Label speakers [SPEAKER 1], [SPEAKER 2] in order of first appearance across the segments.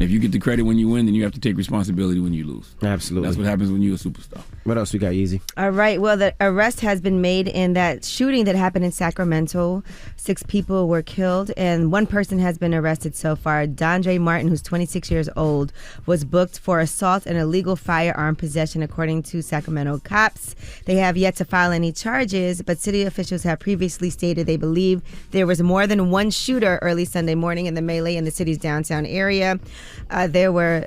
[SPEAKER 1] And if you get the credit when you win, then you have to take responsibility when you lose.
[SPEAKER 2] Absolutely.
[SPEAKER 1] That's what happens when you're a superstar.
[SPEAKER 2] What else we got, Yeezy?
[SPEAKER 3] All right. Well, the arrest has been made in that shooting that happened in Sacramento. 6 people were killed, and 1 person has been arrested so far. Dondre Martin, who's 26 years old, was booked for assault and illegal firearm possession, according to Sacramento cops. They have yet to file any charges, but city officials have previously stated they believe there was more than one shooter early Sunday morning in the melee in the city's downtown area. There were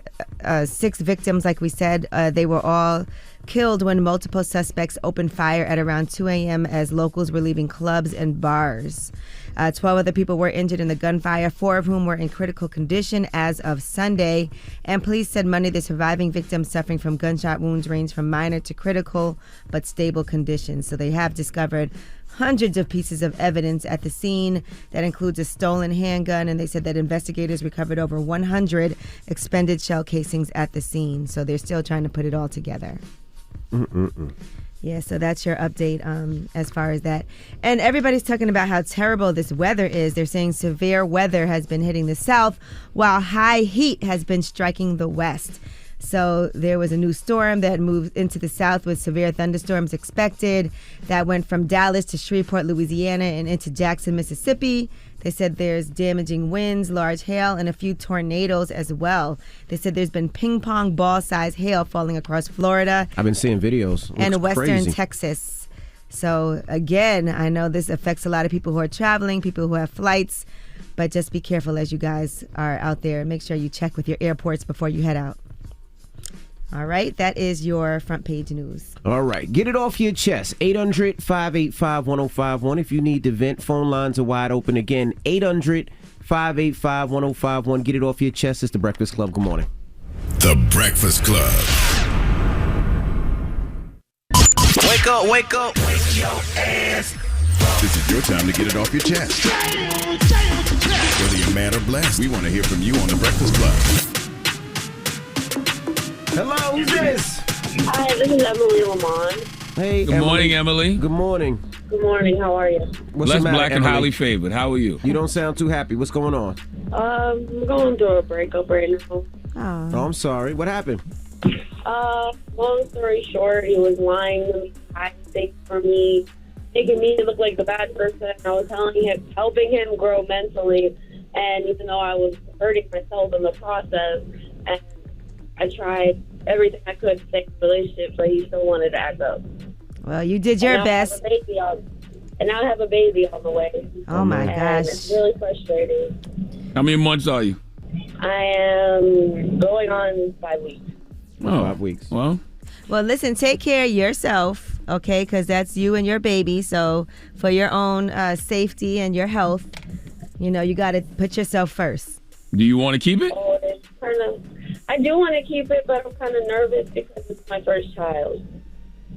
[SPEAKER 3] 6 victims, like we said. They were all killed when multiple suspects opened fire at around 2 a.m. as locals were leaving clubs and bars. 12 other people were injured in the gunfire, 4 of whom were in critical condition as of Sunday. And police said Monday the surviving victims suffering from gunshot wounds range from minor to critical but stable conditions. So they have discovered hundreds of pieces of evidence at the scene. That includes a stolen handgun, and they said that investigators recovered over 100 expended shell casings at the scene. So they're still trying to put it all together. Yeah, so that's your update as far as that. And everybody's talking about how terrible this weather is. They're saying severe weather has been hitting the south, while high heat has been striking the west. So there was a new storm that moved into the south with severe thunderstorms expected. That went from Dallas to Shreveport, Louisiana, and into Jackson, Mississippi. They said there's damaging winds, large hail, and a few tornadoes as well. They said there's been ping pong ball size hail falling across Florida.
[SPEAKER 2] I've been seeing videos.
[SPEAKER 3] And western
[SPEAKER 2] crazy.
[SPEAKER 3] Texas. So again, I know this affects a lot of people who are traveling, people who have flights, but just be careful as you guys are out there. Make sure you check with your airports before you head out. All right, that is your front page news.
[SPEAKER 2] All right, get it off your chest. 800-585-1051. If you need to vent, phone lines are wide open again. 800-585-1051. Get it off your chest. It's The Breakfast Club. Good morning.
[SPEAKER 4] The Breakfast Club.
[SPEAKER 5] Wake up, wake up.
[SPEAKER 4] Wake your ass. This is your time to get it off your chest. Whether you're mad or blessed, we want to hear from you on The Breakfast Club.
[SPEAKER 2] Hello, who's this?
[SPEAKER 6] Hi, this is Emily Lamont.
[SPEAKER 2] Hey,
[SPEAKER 1] Good morning, Emily.
[SPEAKER 2] Good morning.
[SPEAKER 6] Good morning, how are you?
[SPEAKER 2] What's
[SPEAKER 1] Blessed,
[SPEAKER 2] the matter,
[SPEAKER 1] black, and
[SPEAKER 2] Emily?
[SPEAKER 1] highly favored. How are you?
[SPEAKER 2] You don't sound too happy. What's going on?
[SPEAKER 6] I'm going through a breakup right now.
[SPEAKER 3] Oh.
[SPEAKER 2] Oh, I'm sorry. What happened?
[SPEAKER 6] Long story short, he was lying to me, hiding things from me, making me look like the bad person. I was helping him grow mentally, and even though I was hurting myself in the process, and I tried everything I could to save the relationship, but he still wanted to act up.
[SPEAKER 3] Well, you did your best.
[SPEAKER 6] And now I have a baby on the way.
[SPEAKER 3] Oh my gosh.
[SPEAKER 6] It's really frustrating.
[SPEAKER 1] How many months are you?
[SPEAKER 6] I am going on 5 weeks.
[SPEAKER 1] Oh,
[SPEAKER 2] 5 weeks.
[SPEAKER 1] Well,
[SPEAKER 3] Listen, take care of yourself, okay? Because that's you and your baby. So for your own safety and your health, you know, you got to put yourself first.
[SPEAKER 1] do you want to keep it?
[SPEAKER 6] Oh, it's I do want to keep it, but I'm kind of nervous because it's my first child.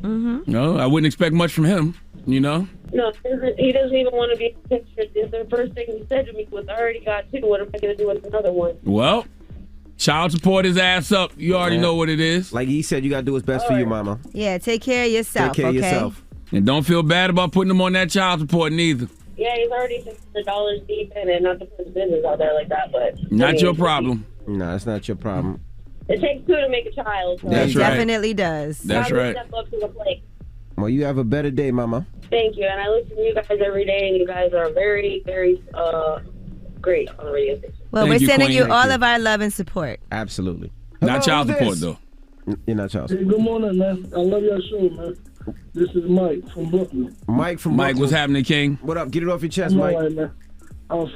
[SPEAKER 3] Mm-hmm.
[SPEAKER 1] No, I wouldn't expect much from him, you know?
[SPEAKER 6] No, he doesn't even want to be pictured. The first thing he said to me was, I already got 2. What am I going to do with another one?
[SPEAKER 1] Well, child support his ass up. You already know what it is.
[SPEAKER 2] Like he said, you got to do what's best for you, mama.
[SPEAKER 3] Yeah, take care of yourself,
[SPEAKER 2] Take care
[SPEAKER 3] okay?
[SPEAKER 2] of yourself.
[SPEAKER 1] And don't feel bad about putting him on that child support neither.
[SPEAKER 6] Yeah, he's already $600 deep in it, not to put his business out there like that, but...
[SPEAKER 1] Not your problem.
[SPEAKER 2] No, it's not your problem.
[SPEAKER 6] It takes 2 to make a child. So
[SPEAKER 1] That's
[SPEAKER 3] It
[SPEAKER 1] right.
[SPEAKER 3] definitely does.
[SPEAKER 1] That's
[SPEAKER 6] Probably
[SPEAKER 1] right.
[SPEAKER 6] Step up to the plate.
[SPEAKER 2] Well, you have a better day, mama.
[SPEAKER 6] Thank you, and I listen to you guys every day, and you guys are very, very great on the radio station.
[SPEAKER 3] Well,
[SPEAKER 1] Thank
[SPEAKER 3] we're
[SPEAKER 1] you,
[SPEAKER 3] sending
[SPEAKER 1] Queen.
[SPEAKER 3] you
[SPEAKER 2] Thank
[SPEAKER 3] all
[SPEAKER 2] you.
[SPEAKER 3] of our love and support.
[SPEAKER 2] Absolutely.
[SPEAKER 1] Not
[SPEAKER 2] Hello,
[SPEAKER 1] child
[SPEAKER 2] who's
[SPEAKER 1] support,
[SPEAKER 2] this?
[SPEAKER 1] though.
[SPEAKER 2] You're not child
[SPEAKER 7] Hey,
[SPEAKER 2] support.
[SPEAKER 7] good morning, man. I love your show, man. This is Mike from Brooklyn.
[SPEAKER 2] Mike from
[SPEAKER 1] Mike,
[SPEAKER 2] Brooklyn.
[SPEAKER 1] what's happening, King?
[SPEAKER 2] What up? Get it off your chest,
[SPEAKER 7] I'm
[SPEAKER 2] Mike.
[SPEAKER 7] all right, man.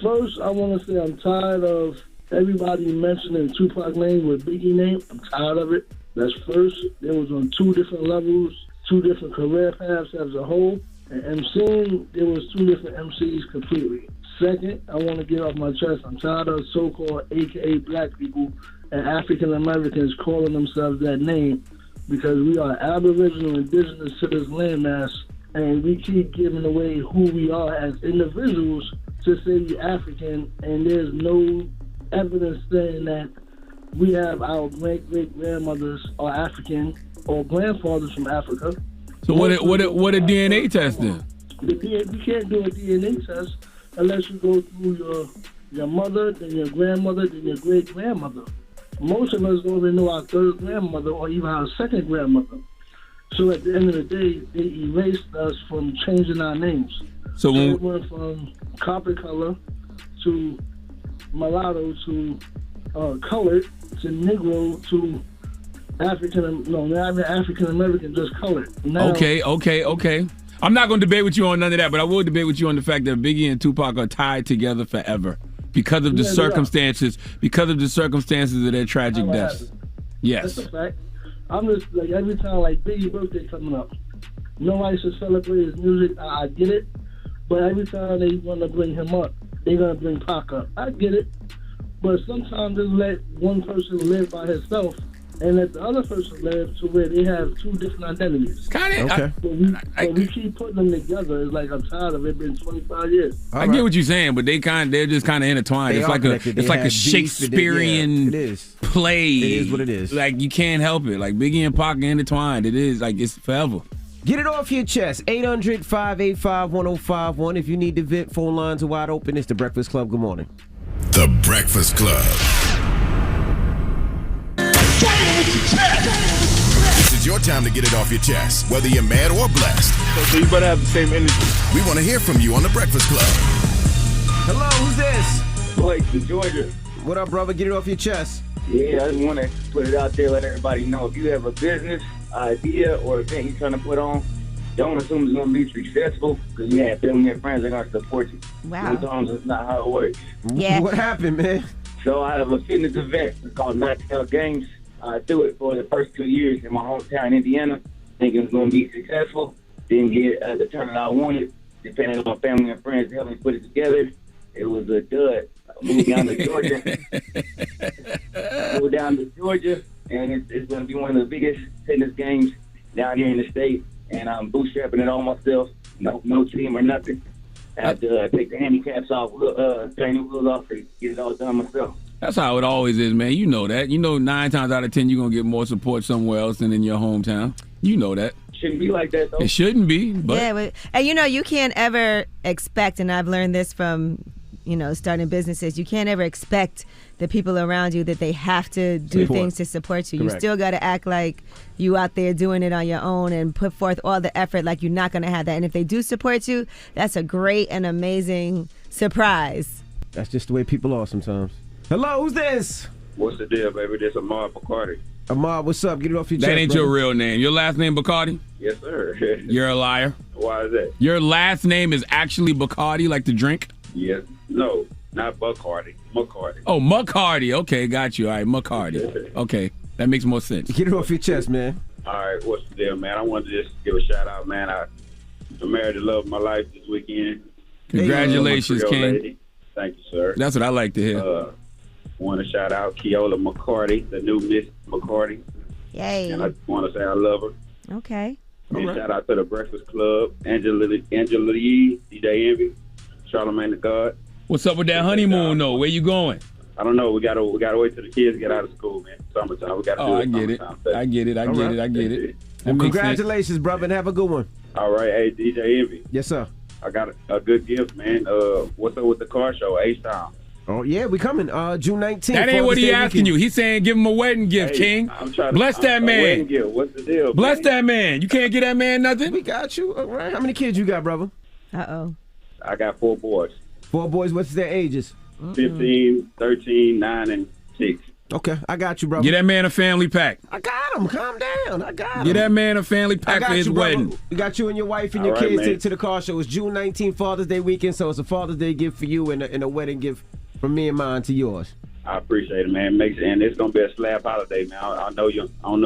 [SPEAKER 7] First, I want to say I'm tired of everybody mentioning Tupac name with Biggie name. I'm tired of it. That's first. It was on 2 different levels, 2 different career paths as a whole. And MCing, there was 2 different MCs completely. Second, I want to get off my chest. I'm tired of so-called AKA black people and African Americans calling themselves that name because we are Aboriginal, indigenous to this landmass, and we keep giving away who we are as individuals to say we African, and there's no evidence saying that we have our great-great-grandmothers are African or grandfathers from Africa.
[SPEAKER 1] So what a DNA test is?
[SPEAKER 7] You can't do a DNA test unless you go through your mother, then your grandmother, then your great-grandmother. most of us don't even know our third grandmother or even our second grandmother. So at the end of the day, they erased us from changing our names.
[SPEAKER 1] So
[SPEAKER 7] it went from copper color to mulatto to colored to Negro to not even African American, just colored. Now,
[SPEAKER 1] okay. I'm not going to debate with you on none of that, but I will debate with you on the fact that Biggie and Tupac are tied together forever because of the circumstances, of their tragic deaths. Yes.
[SPEAKER 7] That's a fact. I'm just like, every time like Biggie's birthday coming up, nobody should celebrate his music. I get it, but every time they want to bring him up, they're gonna bring Pac up. I get it, but sometimes just let one person live by himself and let the other person live to where they have two different identities.
[SPEAKER 1] Okay.
[SPEAKER 7] But we keep putting them together. It's like I'm tired of it. Been 25 years.
[SPEAKER 1] I get what you're saying, but they're just kind of intertwined. It's like a Shakespearean play.
[SPEAKER 2] It is what it is.
[SPEAKER 1] Like you can't help it. Like Biggie and Pac are intertwined. It is like it's forever.
[SPEAKER 2] Get it off your chest. 800-585-1051. If you need to vent, phone lines are wide open. It's The Breakfast Club. Good morning.
[SPEAKER 4] The Breakfast Club. This is your time to get it off your chest, whether you're mad or blessed.
[SPEAKER 8] So you better have the same energy.
[SPEAKER 4] We want to hear from you on The Breakfast Club.
[SPEAKER 2] Hello, who's this?
[SPEAKER 9] Blake from Georgia.
[SPEAKER 2] What up, brother? Get it off your chest.
[SPEAKER 9] Yeah, I just want to put it out there, let everybody know if you have a business idea or event you're trying to put on, don't assume it's going to be successful because you have family and friends that are going to support you.
[SPEAKER 3] Wow.
[SPEAKER 9] Sometimes it's not how it works.
[SPEAKER 3] Yeah.
[SPEAKER 2] What happened, man?
[SPEAKER 9] So I have a fitness event. It's called Knockout Games. I do it for the first 2 years in my hometown in Indiana, thinking it's going to be successful. Didn't get the turnout I wanted, depending on family and friends to help me put it together. It was a dud. I moved down to Georgia. And it's going to be one of the biggest fitness games down here in the state. And I'm bootstrapping it all myself. No team or nothing. I have to take the handicaps off, training wheels off, to get it all done myself.
[SPEAKER 1] That's how it always is, man. You know that. You know 9 times out of 10 you're going to get more support somewhere else than in your hometown. You know that.
[SPEAKER 9] Shouldn't be like that, though.
[SPEAKER 1] It shouldn't be. But.
[SPEAKER 3] Yeah, and you can't ever expect, and I've learned this from, starting businesses, you can't ever expect the people around you that they have to do things to support you. Correct. You still got to act like you out there doing it on your own and put forth all the effort like you're not going to have that. And if they do support you, that's a great and amazing surprise.
[SPEAKER 2] That's just the way people are sometimes. Hello, who's this?
[SPEAKER 8] What's the deal, baby? This is Ahmad Bacardi.
[SPEAKER 2] Ahmad, what's up? Get it off your chest,
[SPEAKER 1] That ain't
[SPEAKER 2] brother.
[SPEAKER 1] your real name. Your last name Bacardi?
[SPEAKER 8] Yes, sir.
[SPEAKER 1] You're a liar.
[SPEAKER 8] Why is that?
[SPEAKER 1] Your last name is actually Bacardi, like the drink?
[SPEAKER 8] Yes. No, not Bacardi. McCarty.
[SPEAKER 1] Oh, McCarty. Okay, got you. All right, McCarty. Okay, that makes more sense.
[SPEAKER 2] Get it off your chest, man.
[SPEAKER 8] All right, what's the deal, man? I wanted to just give a shout out, man. I married the love of my life this weekend.
[SPEAKER 1] Congratulations, King.
[SPEAKER 8] Lady. Thank you, sir.
[SPEAKER 1] That's what I like to hear.
[SPEAKER 8] Want to shout out Keola McCarty, the new Miss McCarty.
[SPEAKER 3] Yay.
[SPEAKER 8] And I want to say I love her.
[SPEAKER 3] Okay.
[SPEAKER 8] And shout out to the Breakfast Club, Angela Lee, DJ Envy, Charlamagne the God.
[SPEAKER 1] What's up with that honeymoon, though? Where you going?
[SPEAKER 8] I don't know. We gotta wait till the kids get out of school, man. Summertime. We gotta do it.
[SPEAKER 1] I get it.
[SPEAKER 2] Well, congratulations, brother, and have a good one.
[SPEAKER 8] All right. Hey, DJ Envy.
[SPEAKER 2] Yes, sir.
[SPEAKER 8] I got a good gift, man. What's up with the car show, H-Town?
[SPEAKER 2] Oh, yeah, we coming June 19th.
[SPEAKER 1] That ain't what he asking you. He's saying give him a wedding gift, King. Bless that man.
[SPEAKER 8] Wedding gift. What's the deal?
[SPEAKER 1] Bless that man. You can't get that man nothing?
[SPEAKER 2] We got you. All right. How many kids you got, brother?
[SPEAKER 3] Uh-oh.
[SPEAKER 8] I got 4 boys.
[SPEAKER 2] 4 boys. What's their ages?
[SPEAKER 8] 15, 13, 9, and 6.
[SPEAKER 2] Okay, I got you, brother.
[SPEAKER 1] Get that man a family pack.
[SPEAKER 2] I got him. Calm down. I got him.
[SPEAKER 1] Get that man a family pack for his wedding.
[SPEAKER 2] We got you and your wife and your kids to the car show. It's June 19th, Father's Day weekend, so it's a Father's Day gift for you and a wedding gift from me and mine to yours.
[SPEAKER 8] I appreciate it, man. And it's gonna be a slab holiday, man. I don't know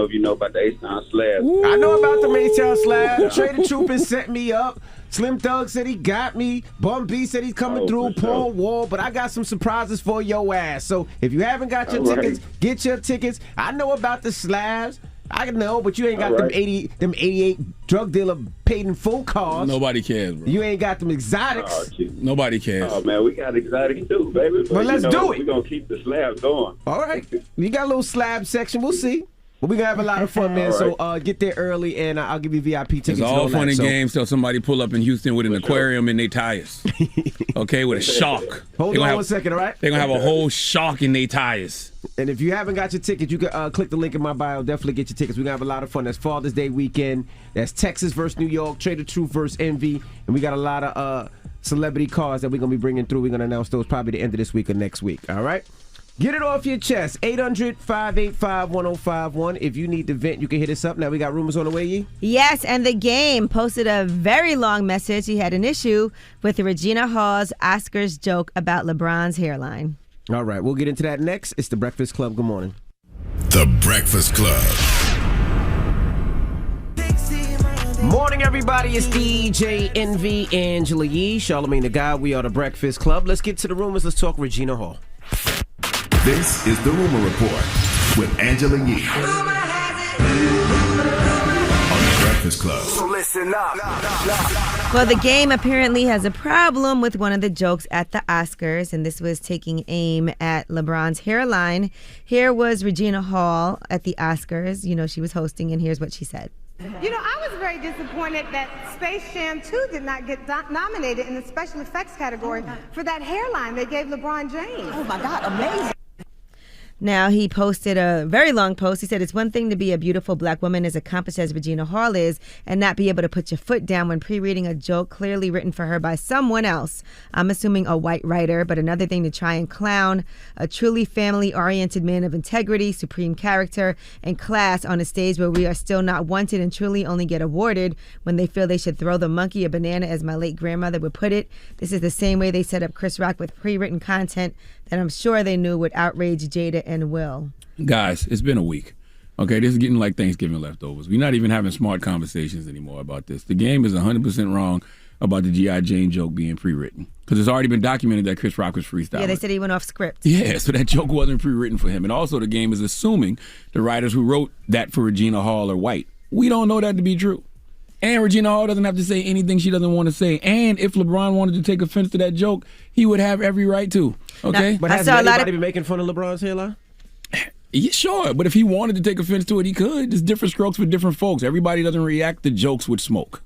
[SPEAKER 8] if you know about the H-Town slab.
[SPEAKER 2] I know about the H-Town slab. Trader Troopers set me up. Slim Thug said he got me. Bum B said he's coming through. Paul Wall, but I got some surprises for your ass. So if you haven't got your tickets, get your tickets. I know about the slabs. I know, but you ain't got them 88 drug dealer paid in full cars.
[SPEAKER 1] Nobody cares, bro.
[SPEAKER 2] You ain't got them exotics.
[SPEAKER 1] Nobody cares.
[SPEAKER 8] Oh man, we got exotics too, baby.
[SPEAKER 2] But let's do it.
[SPEAKER 8] We're gonna keep the slab going.
[SPEAKER 2] All right, you got a little slab section. We'll see. Well, we're going to have a lot of fun, man. So get there early, and I'll give you VIP tickets.
[SPEAKER 1] It's all fun and games till somebody pull up in Houston with an aquarium in their tires. Okay, with a shark.
[SPEAKER 2] Hold on 1 second, all right?
[SPEAKER 1] They're going to have a whole shark in their tires.
[SPEAKER 2] And if you haven't got your ticket, you can click the link in my bio. Definitely get your tickets. We're going to have a lot of fun. That's Father's Day weekend. That's Texas versus New York, Trader Truth versus Envy. And we got a lot of celebrity cars that we're going to be bringing through. We're going to announce those probably the end of this week or next week, all right? Get it off your chest. 800-585-1051. If you need to vent, you can hit us up. Now we got rumors on the way, Yee?
[SPEAKER 3] Yes, and The Game posted a very long message. He had an issue with Regina Hall's Oscars joke about LeBron's hairline.
[SPEAKER 2] All right, we'll get into that next. It's The Breakfast Club. Good morning.
[SPEAKER 4] The Breakfast Club.
[SPEAKER 2] Morning, everybody. It's DJ Envy, Angela Yee, Charlamagne the Guy. We are The Breakfast Club. Let's get to the rumors. Let's talk Regina Hall.
[SPEAKER 4] This is the Rumor Report with Angela Yee on The Breakfast Club.
[SPEAKER 5] So listen up.
[SPEAKER 3] Well, The Game apparently has a problem with one of the jokes at the Oscars, and this was taking aim at LeBron's hairline. Here was Regina Hall at the Oscars. You know, she was hosting, and here's what she said.
[SPEAKER 10] You know, I was very disappointed that Space Jam 2 did not get nominated in the special effects category for that hairline they gave LeBron James. Oh my God, amazing.
[SPEAKER 3] Now, he posted a very long post. He said, it's one thing to be a beautiful black woman as accomplished as Regina Hall is and not be able to put your foot down when pre-reading a joke clearly written for her by someone else. I'm assuming a white writer, but another thing to try and clown a truly family-oriented man of integrity, supreme character, and class on a stage where we are still not wanted and truly only get awarded when they feel they should throw the monkey a banana, as my late grandmother would put it. This is the same way they set up Chris Rock with pre-written content that I'm sure they knew would outrage Jada and Will.
[SPEAKER 1] Guys, it's been a week. Okay, this is getting like Thanksgiving leftovers. We're not even having smart conversations anymore about this. The Game is 100% wrong about the G.I. Jane joke being pre-written. Because it's already been documented that Chris Rock was freestyling.
[SPEAKER 3] Yeah, they said he went off script.
[SPEAKER 1] Yeah, so that joke wasn't pre-written for him. And also the Game is assuming the writers who wrote that for Regina Hall are white. We don't know that to be true. And Regina Hall doesn't have to say anything she doesn't want to say. And if LeBron wanted to take offense to that joke, he would have every right to. Okay?
[SPEAKER 2] Now, but has anybody been making fun of LeBron's hairline?
[SPEAKER 1] Yeah, sure. But if he wanted to take offense to it, he could. There's different strokes for different folks. Everybody doesn't react to jokes with smoke.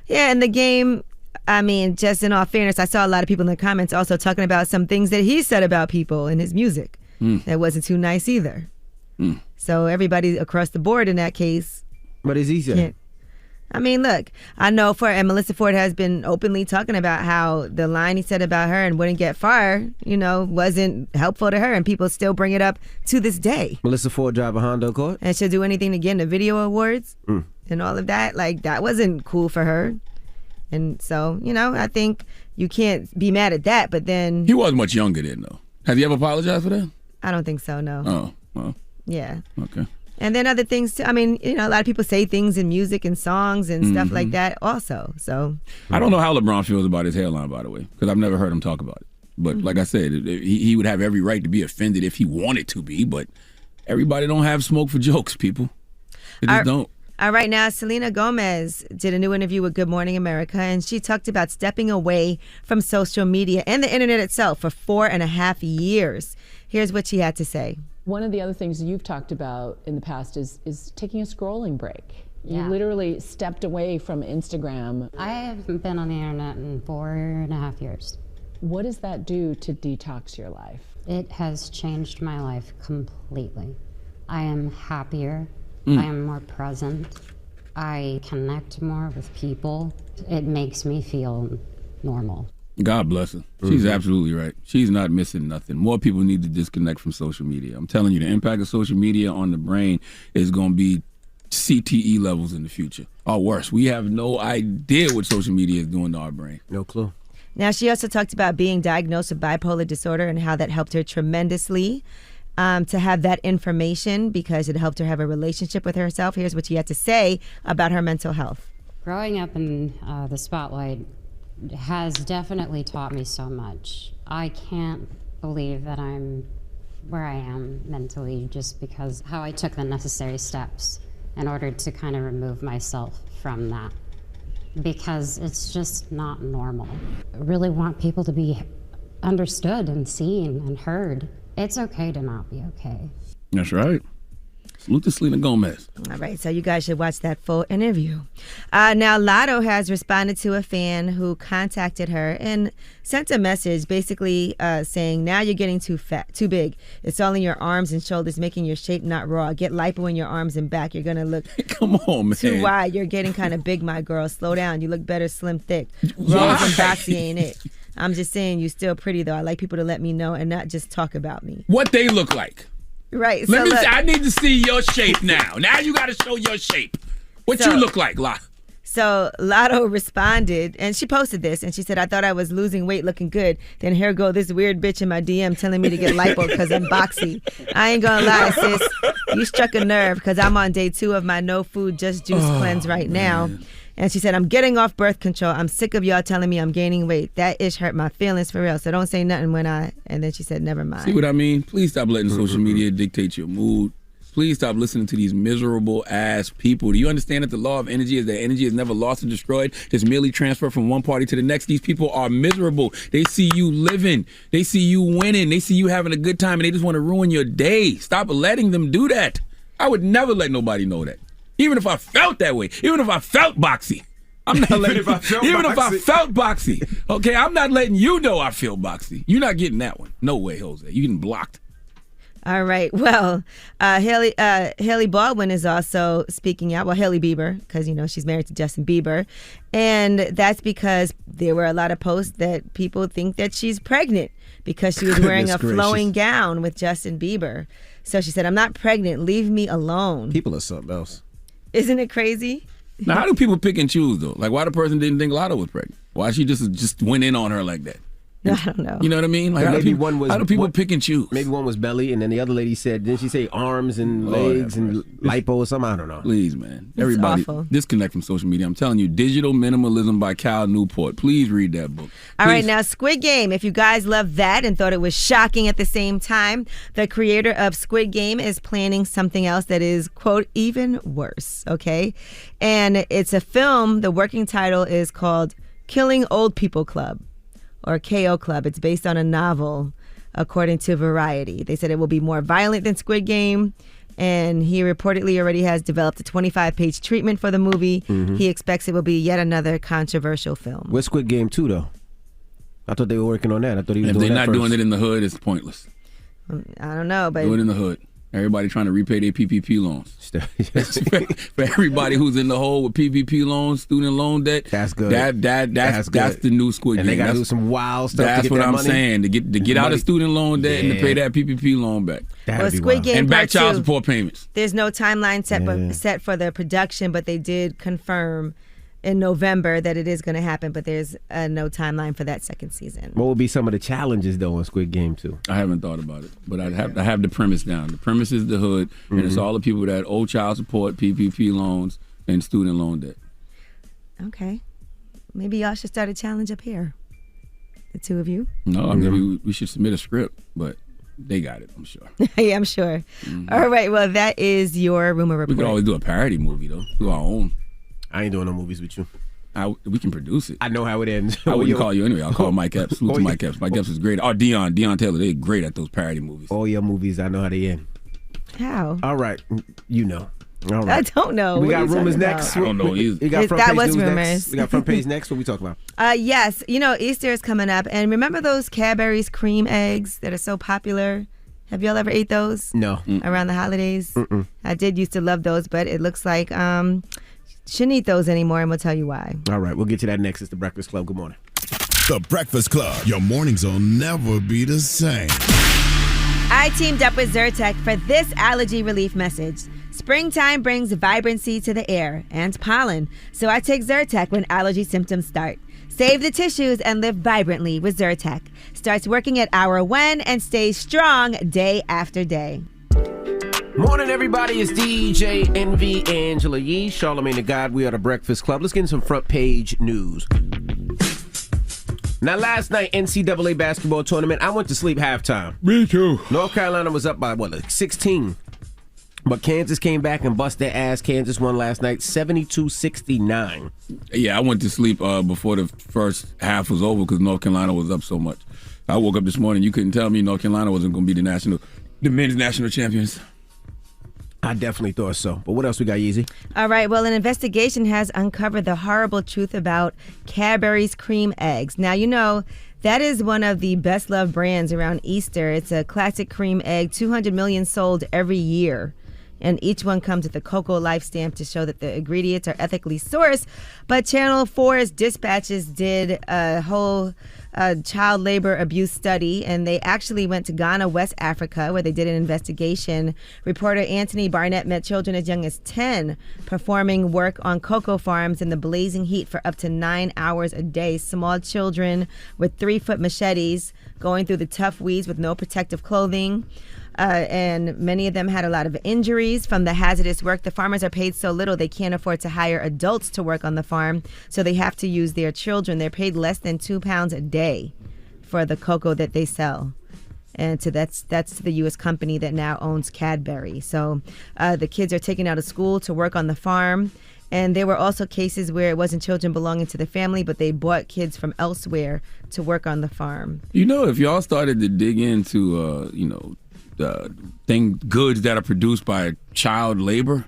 [SPEAKER 3] Yeah, and The Game, I mean, just in all fairness, I saw a lot of people in the comments also talking about some things that he said about people in his music. That wasn't too nice either. So everybody across the board in that case.
[SPEAKER 2] What is he saying?
[SPEAKER 3] I mean, look, I know and Melissa Ford has been openly talking about how the line he said about her and wouldn't get fired, you know, wasn't helpful to her, and people still bring it up to this day.
[SPEAKER 2] Melissa Ford drive a Honda Accord?
[SPEAKER 3] And she'll do anything to get in the video awards and all of that. Like, that wasn't cool for her. And so, you know, I think you can't be mad at that, but then...
[SPEAKER 1] He was much younger then, though. Has he ever apologized for that?
[SPEAKER 3] I don't think so, no.
[SPEAKER 1] Oh, well.
[SPEAKER 3] Yeah.
[SPEAKER 1] Okay.
[SPEAKER 3] And then other things too. I mean, you know, a lot of people say things in music and songs and stuff like that also. So
[SPEAKER 1] I don't know how LeBron feels about his hairline, by the way, because I've never heard him talk about it. But like I said, he would have every right to be offended if he wanted to be. But everybody don't have smoke for jokes, people. They just don't.
[SPEAKER 3] All right, now Selena Gomez did a new interview with Good Morning America, and she talked about stepping away from social media and the internet itself for 4.5 years. Here's what she had to say.
[SPEAKER 11] One of the other things you've talked about in the past is taking a scrolling break.
[SPEAKER 12] Yeah.
[SPEAKER 11] You literally stepped away from Instagram.
[SPEAKER 12] I haven't been on the internet in 4.5 years.
[SPEAKER 11] What does that do to detox your life?
[SPEAKER 12] It has changed my life completely. I am happier. I am more present. I connect more with people. It makes me feel normal.
[SPEAKER 1] God bless her. She's absolutely right. She's not missing nothing. More people need to disconnect from social media. I'm telling you, the impact of social media on the brain is going to be CTE levels in the future, or worse. We have no idea what social media is doing to our brain.
[SPEAKER 2] No clue.
[SPEAKER 3] Now, she also talked about being diagnosed with bipolar disorder and how that helped her tremendously to have that information because it helped her have a relationship with herself. Here's what she had to say about her mental health.
[SPEAKER 12] Growing up in the spotlight has definitely taught me so much. I can't believe that I'm where I am mentally just because how I took the necessary steps in order to kind of remove myself from that, because it's just not normal. I really want people to be understood and seen and heard. It's okay to not be okay.
[SPEAKER 1] That's right. Salute to Selena Gomez.
[SPEAKER 3] All right, so you guys should watch that full interview. Now, Lotto has responded to a fan who contacted her and sent a message basically saying, now you're getting too fat, too big. It's all in your arms and shoulders, making your shape not raw. Get lipo in your arms and back. You're going to look
[SPEAKER 1] Come on, man.
[SPEAKER 3] too wide. You're getting kind of big, my girl. Slow down. You look better slim, thick. Rolls and boxy ain't it. I'm just saying you're still pretty, though. I like people to let me know and not just talk about me.
[SPEAKER 1] What they look like.
[SPEAKER 3] Right.
[SPEAKER 1] Let
[SPEAKER 3] so
[SPEAKER 1] me
[SPEAKER 3] look,
[SPEAKER 1] see, I need to see your shape now. Now you got to show your shape. What
[SPEAKER 3] So-
[SPEAKER 1] you look like, La?
[SPEAKER 3] So Lotto responded, and she posted this, and she said, I thought I was losing weight looking good. Then here go this weird bitch in my DM telling me to get lipo because I'm boxy. I ain't gonna lie, sis. You struck a nerve because I'm on day 2 of my no food, just juice cleanse right now. And she said, I'm getting off birth control. I'm sick of y'all telling me I'm gaining weight. That ish hurt my feelings for real. So don't say nothing when and then she said, never mind.
[SPEAKER 1] See what I mean? Please stop letting social media dictate your mood. Please stop listening to these miserable ass people. Do you understand that the law of energy is that energy is never lost or destroyed, just merely transferred from one party to the next? These people are miserable. They see you living. They see you winning. They see you having a good time, and they just want to ruin your day. Stop letting them do that. I would never let nobody know that. Even if I felt that way. Even if I felt boxy. I'm not letting if I felt boxy. Okay, I'm not letting you know I feel boxy. You're not getting that one. No way, Jose. You're getting blocked.
[SPEAKER 3] All right. Well, Haley Baldwin is also speaking out. Well, Haley Bieber, because, you know, she's married to Justin Bieber. And that's because there were a lot of posts that people think that she's pregnant because she was wearing a flowing gown with Justin Bieber. So she said, I'm not pregnant. Leave me alone.
[SPEAKER 2] People are something else.
[SPEAKER 3] Isn't it crazy?
[SPEAKER 1] Now, how do people pick and choose, though? Like, why the person didn't think Lotto was pregnant? Why she just went in on her like that?
[SPEAKER 3] I don't know.
[SPEAKER 1] You know what I mean? Like, how do people pick and choose?
[SPEAKER 2] Maybe one was belly, and then the other lady said, didn't she say arms and legs and lipo or something? I don't know.
[SPEAKER 1] Please, man. Everybody, disconnect from social media. I'm telling you, Digital Minimalism by Cal Newport. Please read that book.
[SPEAKER 3] All right, now Squid Game. If you guys love that and thought it was shocking at the same time, the creator of Squid Game is planning something else that is, quote, even worse, okay? And it's a film. The working title is called Killing Old People Club, or KO Club. It's based on a novel, according to Variety. They said it will be more violent than Squid Game, and he reportedly already has developed a 25-page treatment for the movie.
[SPEAKER 2] Mm-hmm.
[SPEAKER 3] He expects it will be yet another controversial film.
[SPEAKER 2] Where's Squid Game 2, though? I thought they were working on that. I thought he was
[SPEAKER 1] If
[SPEAKER 2] doing
[SPEAKER 1] they're
[SPEAKER 2] that
[SPEAKER 1] not
[SPEAKER 2] first.
[SPEAKER 1] doing it in the hood, it's pointless.
[SPEAKER 3] I don't know, but
[SPEAKER 1] Do it in the hood. Everybody trying to repay their PPP loans. For everybody who's in the hole with PPP loans, student loan debt.
[SPEAKER 2] That's good.
[SPEAKER 1] That's the new Squid Game.
[SPEAKER 2] And they got to do some wild stuff
[SPEAKER 1] That's
[SPEAKER 2] to get
[SPEAKER 1] what
[SPEAKER 2] that
[SPEAKER 1] I'm
[SPEAKER 2] money.
[SPEAKER 1] saying. To get out of student loan debt and to pay that PPP loan back.
[SPEAKER 3] Well, Squid Game
[SPEAKER 1] and back
[SPEAKER 3] Part
[SPEAKER 1] child
[SPEAKER 3] 2,
[SPEAKER 1] support payments.
[SPEAKER 3] There's no timeline set for the production, but they did confirm in November that it is going to happen, but there's no timeline for that second season.
[SPEAKER 2] What would be some of the challenges, though, in Squid Game 2?
[SPEAKER 1] I haven't thought about it, but I have the premise down. The premise is the hood, and it's all the people that owe child support, PPP loans, and student loan debt.
[SPEAKER 3] Okay. Maybe y'all should start a challenge up here. The two of you.
[SPEAKER 1] No, I mean, we should submit a script, but they got it, I'm sure.
[SPEAKER 3] Yeah, I'm sure. All right, well, that is your rumor report.
[SPEAKER 1] We could always do a parody movie, though. Do our own.
[SPEAKER 2] I ain't doing no movies with you.
[SPEAKER 1] We can produce it.
[SPEAKER 2] I know how it ends.
[SPEAKER 1] I wouldn't call you anyway. I'll call Mike Epps. Salute to Mike Epps. Mike Epps is great. Oh, Deion Taylor. They're great at those parody movies.
[SPEAKER 2] All your movies, I know how they end.
[SPEAKER 3] How?
[SPEAKER 2] All right. You know. All right.
[SPEAKER 3] I don't know.
[SPEAKER 2] We
[SPEAKER 3] What
[SPEAKER 2] got
[SPEAKER 3] are you
[SPEAKER 2] rumors
[SPEAKER 3] talking
[SPEAKER 2] next.
[SPEAKER 1] I don't know either.
[SPEAKER 2] We got front
[SPEAKER 3] That
[SPEAKER 2] page
[SPEAKER 3] was
[SPEAKER 2] news
[SPEAKER 3] rumors.
[SPEAKER 2] next. We got front page next. What we talk about?
[SPEAKER 3] Yes. You know, Easter is coming up. And remember those Cadbury's cream eggs that are so popular? Have y'all ever ate those?
[SPEAKER 2] No.
[SPEAKER 3] Around the holidays?
[SPEAKER 2] Mm-mm.
[SPEAKER 3] I did used to love those, but it looks like shouldn't eat those anymore, and we'll tell you why.
[SPEAKER 2] All right. We'll get to that next. It's The Breakfast Club. Good morning.
[SPEAKER 4] The Breakfast Club. Your mornings will never be the same.
[SPEAKER 3] I teamed up with Zyrtec for this allergy relief message. Springtime brings vibrancy to the air and pollen, so I take Zyrtec when allergy symptoms start. Save the tissues and live vibrantly with Zyrtec. Starts working at hour 1 and stays strong day after day.
[SPEAKER 2] Morning, everybody. It's DJ Envy, Angela Yee, Charlamagne the God. We are The Breakfast Club. Let's get in some front page news. Now, last night, NCAA basketball tournament, I went to sleep halftime.
[SPEAKER 1] Me too.
[SPEAKER 2] North Carolina was up by, like 16. But Kansas came back and bust their ass. Kansas won last night, 72-69.
[SPEAKER 1] Yeah, I went to sleep before the first half was over because North Carolina was up so much. I woke up this morning. You couldn't tell me North Carolina wasn't going to be the men's national champions.
[SPEAKER 2] I definitely thought so. But what else we got, Yeezy?
[SPEAKER 3] All right. Well, an investigation has uncovered the horrible truth about Cadbury's cream eggs. Now, you know, that is one of the best loved brands around Easter. It's a classic cream egg, 200 million sold every year. And each one comes with a Cocoa Life stamp to show that the ingredients are ethically sourced. But Channel 4's Dispatches did a whole child labor abuse study, and they actually went to Ghana, West Africa, where they did an investigation. Reporter Anthony Barnett met children as young as 10 performing work on cocoa farms in the blazing heat for up to 9 hours a day. Small children with 3-foot machetes going through the tough weeds with no protective clothing. And many of them had a lot of injuries from the hazardous work. The farmers are paid so little they can't afford to hire adults to work on the farm, so they have to use their children. They're paid less than £2 a day for the cocoa that they sell. And so that's the U.S. company that now owns Cadbury. So the kids are taken out of school to work on the farm. And there were also cases where it wasn't children belonging to the family, but they bought kids from elsewhere to work on the farm.
[SPEAKER 1] You know, if y'all started to dig into, goods that are produced by child labor,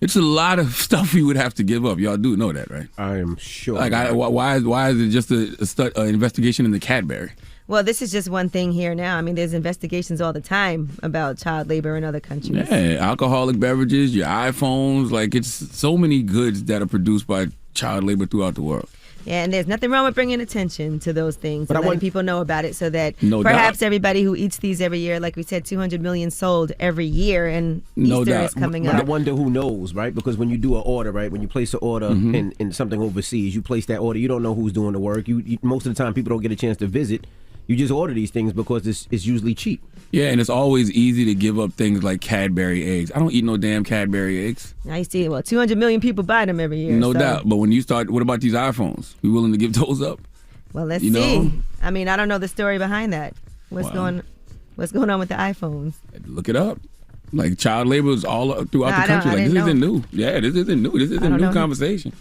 [SPEAKER 1] it's a lot of stuff we would have to give up. Y'all do know that, right?
[SPEAKER 2] I am sure.
[SPEAKER 1] Like, why is it just an investigation into Cadbury?
[SPEAKER 3] Well, this is just one thing here now. I mean, there's investigations all the time about child labor in other countries.
[SPEAKER 1] Yeah, alcoholic beverages, your iPhones, like it's so many goods that are produced by child labor throughout the world.
[SPEAKER 3] Yeah, and there's nothing wrong with bringing attention to those things and letting people know about it so that
[SPEAKER 1] perhaps
[SPEAKER 3] everybody who eats these every year, like we said, 200 million sold every year, and Easter is coming up.
[SPEAKER 2] I wonder who knows, right? Because when you do an order, right, when you place an order in something overseas, you place that order, you don't know who's doing the work. You most of the time, people don't get a chance to visit. You just order these things because it's usually cheap.
[SPEAKER 1] Yeah, and it's always easy to give up things like Cadbury eggs. I don't eat no damn Cadbury eggs.
[SPEAKER 3] I see. Well, 200 million people buy them every year.
[SPEAKER 1] No doubt. But when you start, what about these iPhones? We willing to give those up?
[SPEAKER 3] Well, let's see. I mean, I don't know the story behind that. What's going on with the iPhones?
[SPEAKER 1] Look it up. Like child labor is all throughout the country. Like this isn't new. Yeah, this isn't new. This isn't a new conversation.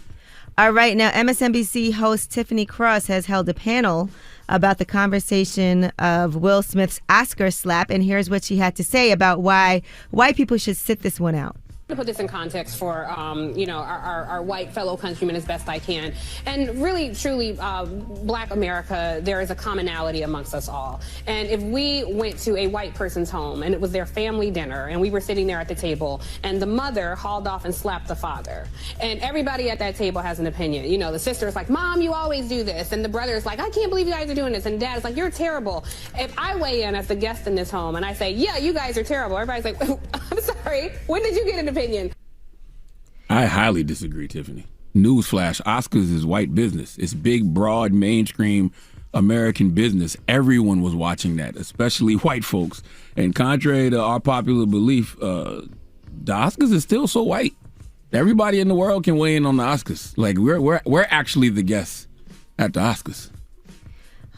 [SPEAKER 3] All right, now MSNBC host Tiffany Cross has held a panel about the conversation of Will Smith's Oscar slap, and here's what she had to say about why white people should sit this one out.
[SPEAKER 13] To put this in context for, our white fellow countrymen as best I can. And really, truly, Black America, there is a commonality amongst us all. And if we went to a white person's home and it was their family dinner and we were sitting there at the table and the mother hauled off and slapped the father, and everybody at that table has an opinion. You know, the sister is like, Mom, you always do this. And the brother is like, I can't believe you guys are doing this. And dad is like, you're terrible. If I weigh in as the guest in this home and I say, yeah, you guys are terrible, everybody's like, I'm sorry, when did you get an opinion?
[SPEAKER 1] I highly disagree, Tiffany. Newsflash, Oscars is white business. It's big, broad, mainstream American business. Everyone was watching that, especially white folks. And contrary to our popular belief, the Oscars is still so white. Everybody in the world can weigh in on the Oscars. Like we're actually the guests at the Oscars.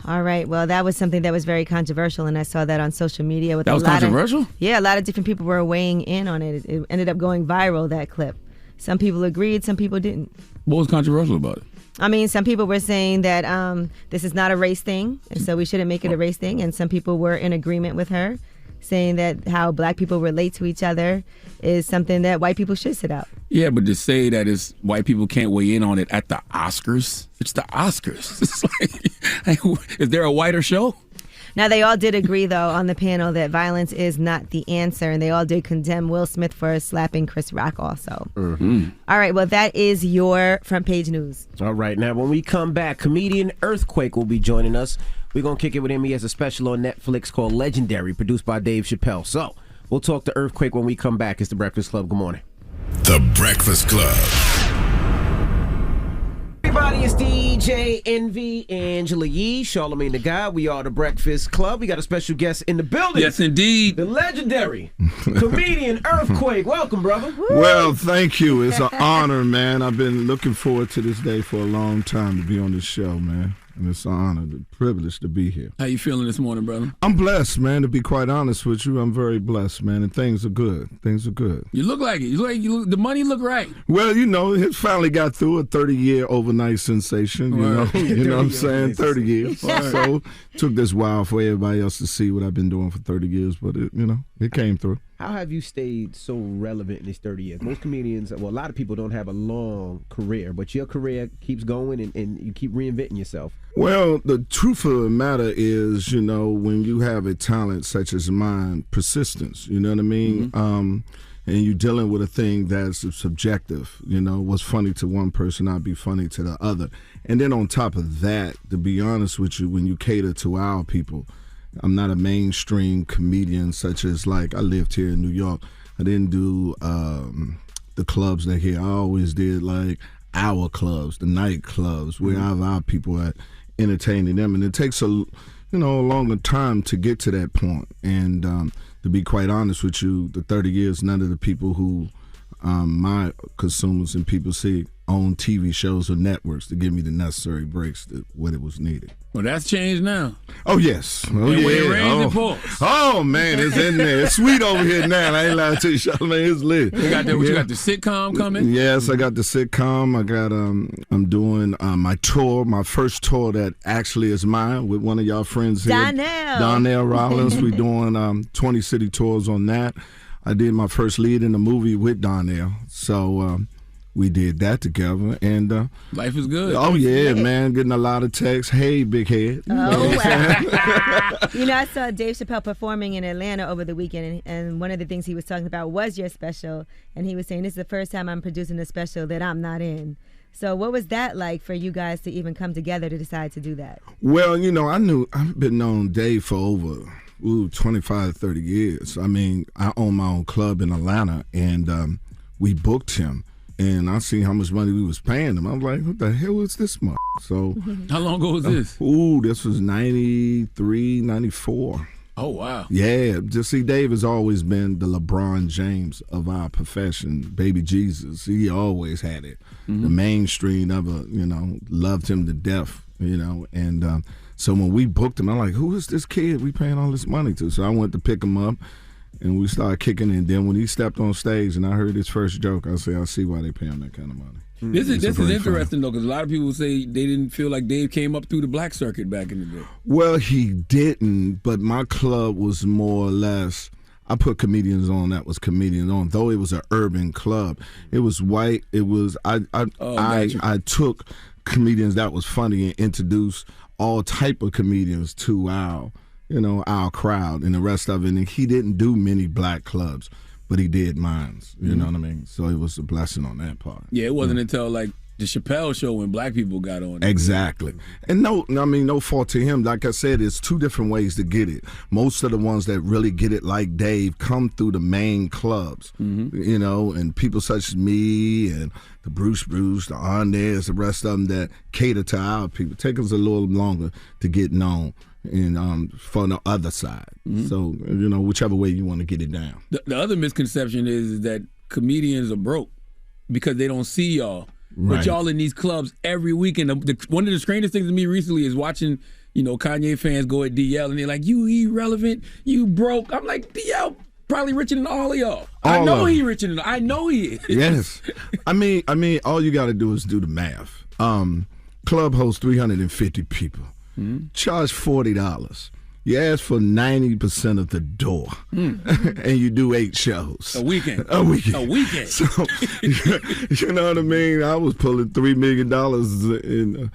[SPEAKER 3] All right. Well, that was something that was very controversial, and I saw that on social media. With
[SPEAKER 1] that was controversial?
[SPEAKER 3] Yeah, a lot of different people were weighing in on it. It ended up going viral, that clip. Some people agreed, some people didn't.
[SPEAKER 1] What was controversial about it?
[SPEAKER 3] I mean, some people were saying that this is not a race thing, and so we shouldn't make it a race thing, and some people were in agreement with her, saying that how Black people relate to each other is something that white people should sit out.
[SPEAKER 1] Yeah, but to say that is white people can't weigh in on it at the Oscars, it's the Oscars. It's like, is there a whiter show?
[SPEAKER 3] Now, they all did agree, though, on the panel that violence is not the answer, and they all did condemn Will Smith for slapping Chris Rock also.
[SPEAKER 2] Mm-hmm.
[SPEAKER 3] All right, well, that is your front page news.
[SPEAKER 2] All right, now when we come back, comedian Earthquake will be joining us. We're going to kick it with him. He has a special on Netflix called Legendary, produced by Dave Chappelle. So we'll talk to Earthquake when we come back. It's The Breakfast Club. Good morning.
[SPEAKER 4] The Breakfast Club.
[SPEAKER 2] Everybody, it's DJ Envy, Angela Yee, Charlamagne the Guy. We are The Breakfast Club. We got a special guest in the building.
[SPEAKER 1] Yes, indeed.
[SPEAKER 2] The legendary comedian Earthquake. Welcome, brother.
[SPEAKER 14] Well, thank you. It's an honor, man. I've been looking forward to this day for a long time to be on this show, man. And it's an honor, a privilege to be here.
[SPEAKER 1] How you feeling this morning, brother?
[SPEAKER 14] I'm blessed, man, to be quite honest with you. I'm very blessed, man, and things are good. Things are good.
[SPEAKER 1] You look like it. The money look right.
[SPEAKER 14] Well, it finally got through a 30-year overnight sensation, you know what I'm saying? 30 years. So took this while for everybody else to see what I've been doing for 30 years, but it came through.
[SPEAKER 2] How have you stayed so relevant in these 30 years? Most comedians, well, a lot of people don't have a long career, but your career keeps going and you keep reinventing yourself.
[SPEAKER 14] Well, the truth of the matter is, you know, when you have a talent such as mine, persistence, you know what I mean? And you're dealing with a thing that's subjective, you know, what's funny to one person not be funny to the other. And then on top of that, to be honest with you, when you cater to our people, I'm not a mainstream comedian such as, like, I lived here in New York. I didn't do the clubs that here. I always did, like, our clubs, the night clubs, where our people are entertaining them. And it takes a longer time to get to that point. And to be quite honest with you, the 30 years, none of the people who my consumers and people see on TV shows or networks to give me the necessary breaks when it was needed.
[SPEAKER 1] Well, that's changed now.
[SPEAKER 14] Oh, yes. Oh,
[SPEAKER 1] and
[SPEAKER 14] yeah.
[SPEAKER 1] when it rains, it pours.
[SPEAKER 14] Oh, man, it's in there. It's sweet over here now. I ain't lying to you, Charlamagne. It's lit.
[SPEAKER 1] You got the sitcom coming?
[SPEAKER 14] Yes, I got the sitcom. I got, I'm doing my tour, my first tour that actually is mine with one of y'all friends here. Donnell Rollins. We're doing 20 city tours on that. I did my first lead in the movie with Donnell. So, we did that together, and
[SPEAKER 1] life is good.
[SPEAKER 14] Oh yeah, man, getting a lot of texts. Hey, big head.
[SPEAKER 3] Oh wow! You know, I saw Dave Chappelle performing in Atlanta over the weekend, and one of the things he was talking about was your special, and he was saying this is the first time I'm producing a special that I'm not in. So, what was that like for you guys to even come together to decide to do that?
[SPEAKER 14] Well, you know, I've been knowing Dave for over 25, 30 years. I mean, I own my own club in Atlanta, and we booked him. And I seen how much money we was paying him. I was like, what the hell is this month? So
[SPEAKER 1] how long ago was this?
[SPEAKER 14] This was 93, 94.
[SPEAKER 1] Oh, wow.
[SPEAKER 14] Yeah. Just see, Dave has always been the LeBron James of our profession, baby Jesus. He always had it. The mainstream ever, you know, loved him to death, you know. And so when we booked him, I'm like, who is this kid we paying all this money to? So I went to pick him up. And we started kicking it. And then when he stepped on stage and I heard his first joke, I said, I see why they pay him that kind of money.
[SPEAKER 1] This is interesting, though, because a lot of people say they didn't feel like Dave came up through the black circuit back in the day.
[SPEAKER 14] Well, he didn't, but my club was more or less, I put comedians on that was comedians on, though it was an urban club. It was white. It was, I took comedians that was funny and introduced all type of comedians to our crowd and the rest of it. And he didn't do many black clubs, but he did mines. You know what I mean? So it was a blessing on that part.
[SPEAKER 1] Yeah, it wasn't until like the Chappelle show when black people got on.
[SPEAKER 14] Exactly. And no fault to him. Like I said, it's two different ways to get it. Most of the ones that really get it like Dave come through the main clubs, you know, and people such as me and the Bruce, the Arnez, the rest of them that cater to our people. Take us a little longer to get known. And for the other side. So, you know, whichever way you want to get it down.
[SPEAKER 1] The other misconception is that comedians are broke because they don't see y'all. Right. But y'all in these clubs every weekend. One of the strangest things to me recently is watching, you know, Kanye fans go at DL and they're like, you irrelevant, you broke. I'm like, DL probably richer than all of y'all. I know he richer than I know he is.
[SPEAKER 14] Yes. I mean, all you got to do is do the math. Club hosts 350 people. Charge $40. You ask for 90% of the door, and you do 8 shows.
[SPEAKER 1] A weekend.
[SPEAKER 14] So, you know what I mean? I was pulling $3 million in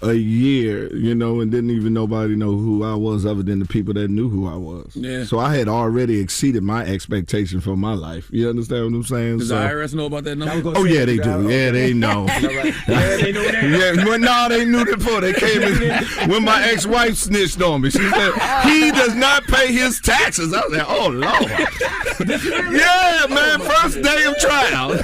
[SPEAKER 14] a year, you know, and didn't even nobody know who I was other than the people that knew who I was.
[SPEAKER 1] Yeah.
[SPEAKER 14] So I had already exceeded my expectation for my life. You understand what I'm saying?
[SPEAKER 1] Does the IRS know about that number?
[SPEAKER 14] Oh, yeah, they do. Yeah, they know.
[SPEAKER 1] Yeah, they know that.
[SPEAKER 14] Yeah, well, no, they knew that before. They came in when my ex-wife snitched on me. She said, he does not pay his taxes. I was like, oh, Lord. Yeah, man, first day of trial.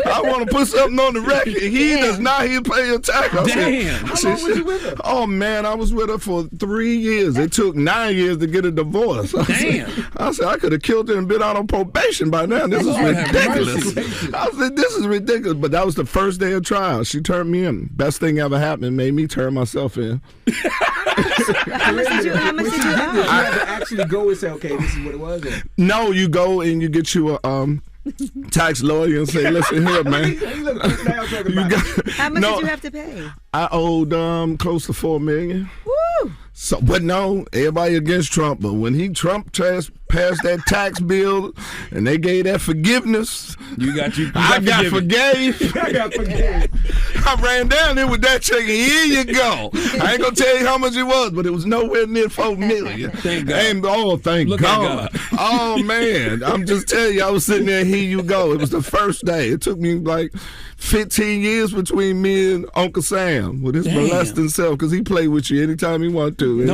[SPEAKER 14] I want to put something on the record. He does not pay his taxes.
[SPEAKER 1] Damn.
[SPEAKER 14] How long was you with her? Oh, man, I was with her for 3 years. It took 9 years to get a divorce.
[SPEAKER 1] Damn.
[SPEAKER 14] I said, I could have killed her and been out on probation by now. This is ridiculous. I said, this is ridiculous. But that was the first day of trial. She turned me in. Best thing ever happened. Made me turn myself in.
[SPEAKER 3] How much did you owe?
[SPEAKER 2] You had to actually go and say, okay, this is what it was? Or?
[SPEAKER 14] No, you go and you get you a tax lawyer and say, listen here, man.
[SPEAKER 3] How much did you have to pay?
[SPEAKER 14] I owed close to $4 million.
[SPEAKER 3] Woo!
[SPEAKER 14] So, but no, everybody against Trump. But when Trump passed passed that tax bill and they gave that forgiveness. I got forgave. I ran down there with that check and here you go. I ain't gonna tell you how much it was, but it was nowhere near $4 million.
[SPEAKER 1] Thank God.
[SPEAKER 14] Thank
[SPEAKER 1] Look
[SPEAKER 14] God.
[SPEAKER 1] at God.
[SPEAKER 14] Oh man, I'm just telling you, I was sitting there, here you go. It was the first day. It took me like 15 years between me and Uncle Sam with his molesting self, because he played with you anytime he wanted to.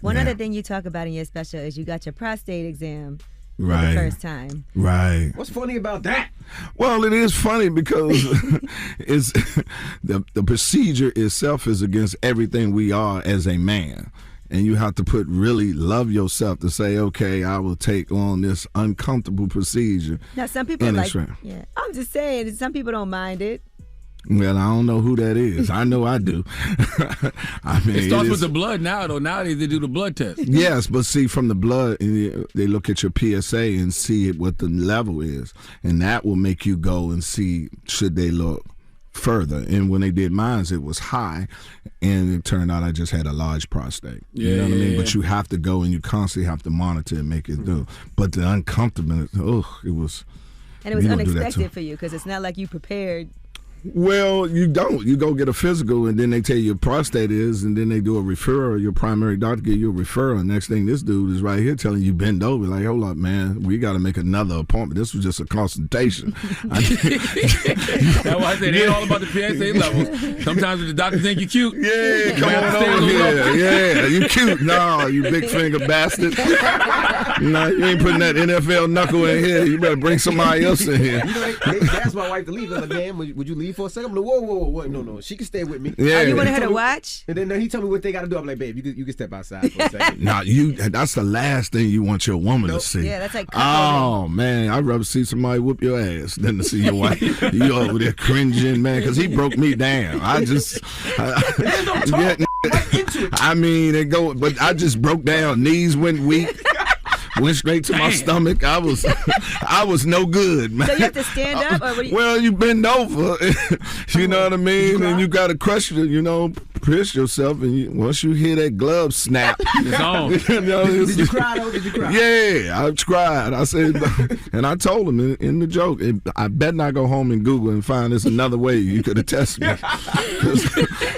[SPEAKER 3] One other thing you talk about in your special is you got your prostate exam for
[SPEAKER 14] Right.
[SPEAKER 3] the first time.
[SPEAKER 14] Right.
[SPEAKER 2] What's funny about that?
[SPEAKER 14] Well, it is funny because it's the procedure itself is against everything we are as a man. And you have to really love yourself to say, okay, I will take on this uncomfortable procedure.
[SPEAKER 3] Now, some people
[SPEAKER 14] And
[SPEAKER 3] like,
[SPEAKER 14] it's right.
[SPEAKER 3] yeah, I'm just saying, some people don't mind it.
[SPEAKER 14] Well, I don't know who that is. I know I do. I mean,
[SPEAKER 1] It starts with the blood now, though. Nowadays they do the blood test.
[SPEAKER 14] Yes, but see, from the blood, they look at your PSA and see what the level is, and that will make you go and see should they look further. And when they did mine, it was high, and it turned out I just had a large prostate. You know what I mean? But you have to go and you constantly have to monitor and make it do. But the uncomfortableness, it was.
[SPEAKER 3] And it was
[SPEAKER 14] you gonna do that
[SPEAKER 3] unexpected
[SPEAKER 14] too.
[SPEAKER 3] for you because it's not like you prepared.
[SPEAKER 14] Well, you don't. You go get a physical, and then they tell you your prostate is, and then they do a referral. Your primary doctor give you a referral. Next thing, this dude is right here telling you bend over. Like, hold up, man, we got to make another appointment. This was just a consultation.
[SPEAKER 1] That's why I said it ain't all about the PSA levels. Sometimes the doctor think you cute.
[SPEAKER 14] Yeah, come on over here. Yeah, you cute. No, you big finger bastard. No, you ain't putting that NFL knuckle in here. You better bring somebody else in here.
[SPEAKER 2] You know, they asked my wife to leave. I was like, man, would you leave for a second? I'm like, whoa. No. She can stay with me.
[SPEAKER 14] Yeah. Oh, you wanted
[SPEAKER 3] her to watch?
[SPEAKER 2] And then he told me what they got to do. I'm like, babe, you can step outside for a second.
[SPEAKER 14] Nah, that's the last thing you want your woman to see.
[SPEAKER 3] Yeah, that's like
[SPEAKER 14] oh, man, I'd rather see somebody whoop your ass than to see your wife. You over there cringing, man, because he broke me down. I mean, but I just broke down. Knees went weak. Went straight to my stomach. I was no good, man.
[SPEAKER 3] So you have to stand up, or what do you?
[SPEAKER 14] Well, you bend over, you know what I mean, and you got to crush it, push yourself, and once you hear that glove snap,
[SPEAKER 1] it's on.
[SPEAKER 2] Did you cry though? Did you cry?
[SPEAKER 14] Yeah, I cried. I said, and I told him in the joke, I bet not go home and Google and find this another way you could have tested me.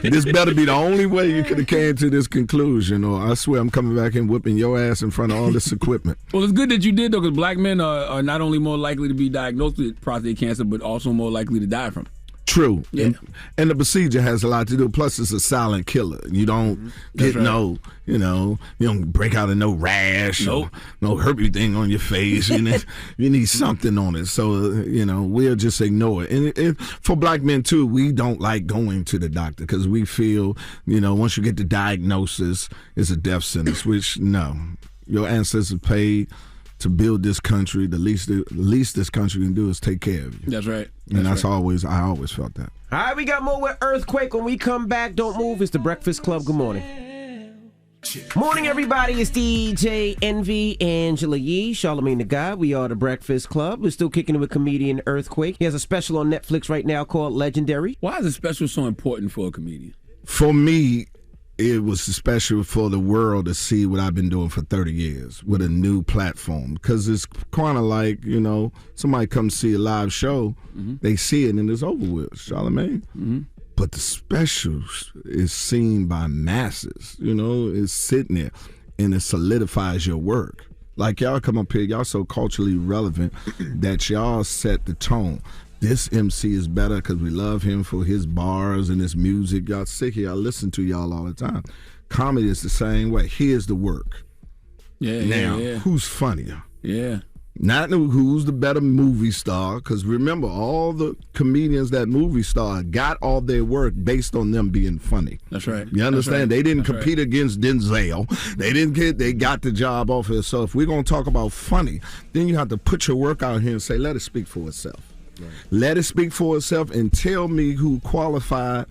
[SPEAKER 14] This better be the only way you could have came to this conclusion, or I swear I'm coming back and whipping your ass in front of all this equipment.
[SPEAKER 1] Well, it's good that you did, though, because black men are not only more likely to be diagnosed with prostate cancer, but also more likely to die from it.
[SPEAKER 14] True.
[SPEAKER 1] Yeah.
[SPEAKER 14] And the procedure has a lot to do. Plus, it's a silent killer. You don't get you don't break out in no rash or no herpes thing on your face. You need something on it. So, we'll just ignore it. And for black men, too, we don't like going to the doctor because we feel, once you get the diagnosis, it's a death sentence, which, no. Your ancestors paid to build this country. The least this country can do is take care of you.
[SPEAKER 1] That's right.
[SPEAKER 14] I always felt that.
[SPEAKER 2] All right, we got more with Earthquake. When we come back, don't move. It's the Breakfast Club. Good morning. Morning, everybody. It's DJ Envy, Angela Yee, Charlamagne the God. We are the Breakfast Club. We're still kicking it with comedian Earthquake. He has a special on Netflix right now called Legendary.
[SPEAKER 1] Why is a special so important for a comedian?
[SPEAKER 14] For me, it was special for the world to see what I've been doing for 30 years with a new platform. Because it's kind of like, somebody comes see a live show, they see it and it's over with, Charlamagne. But the special is seen by masses, it's sitting there and it solidifies your work. Like y'all come up here, y'all so culturally relevant that y'all set the tone. This MC is better because we love him for his bars and his music. Y'all sit here, I listen to y'all all the time. Comedy is the same way. Here's the work. Now, who's funnier?
[SPEAKER 1] Yeah.
[SPEAKER 14] Not who's the better movie star, because remember, all the comedians that movie star got all their work based on them being funny.
[SPEAKER 1] That's right.
[SPEAKER 14] You understand?
[SPEAKER 1] Right.
[SPEAKER 14] They didn't compete against Denzel. They got the job off it. So if we're going to talk about funny, then you have to put your work out here and say, let it speak for itself. Right. Let it speak for itself and tell me who qualified,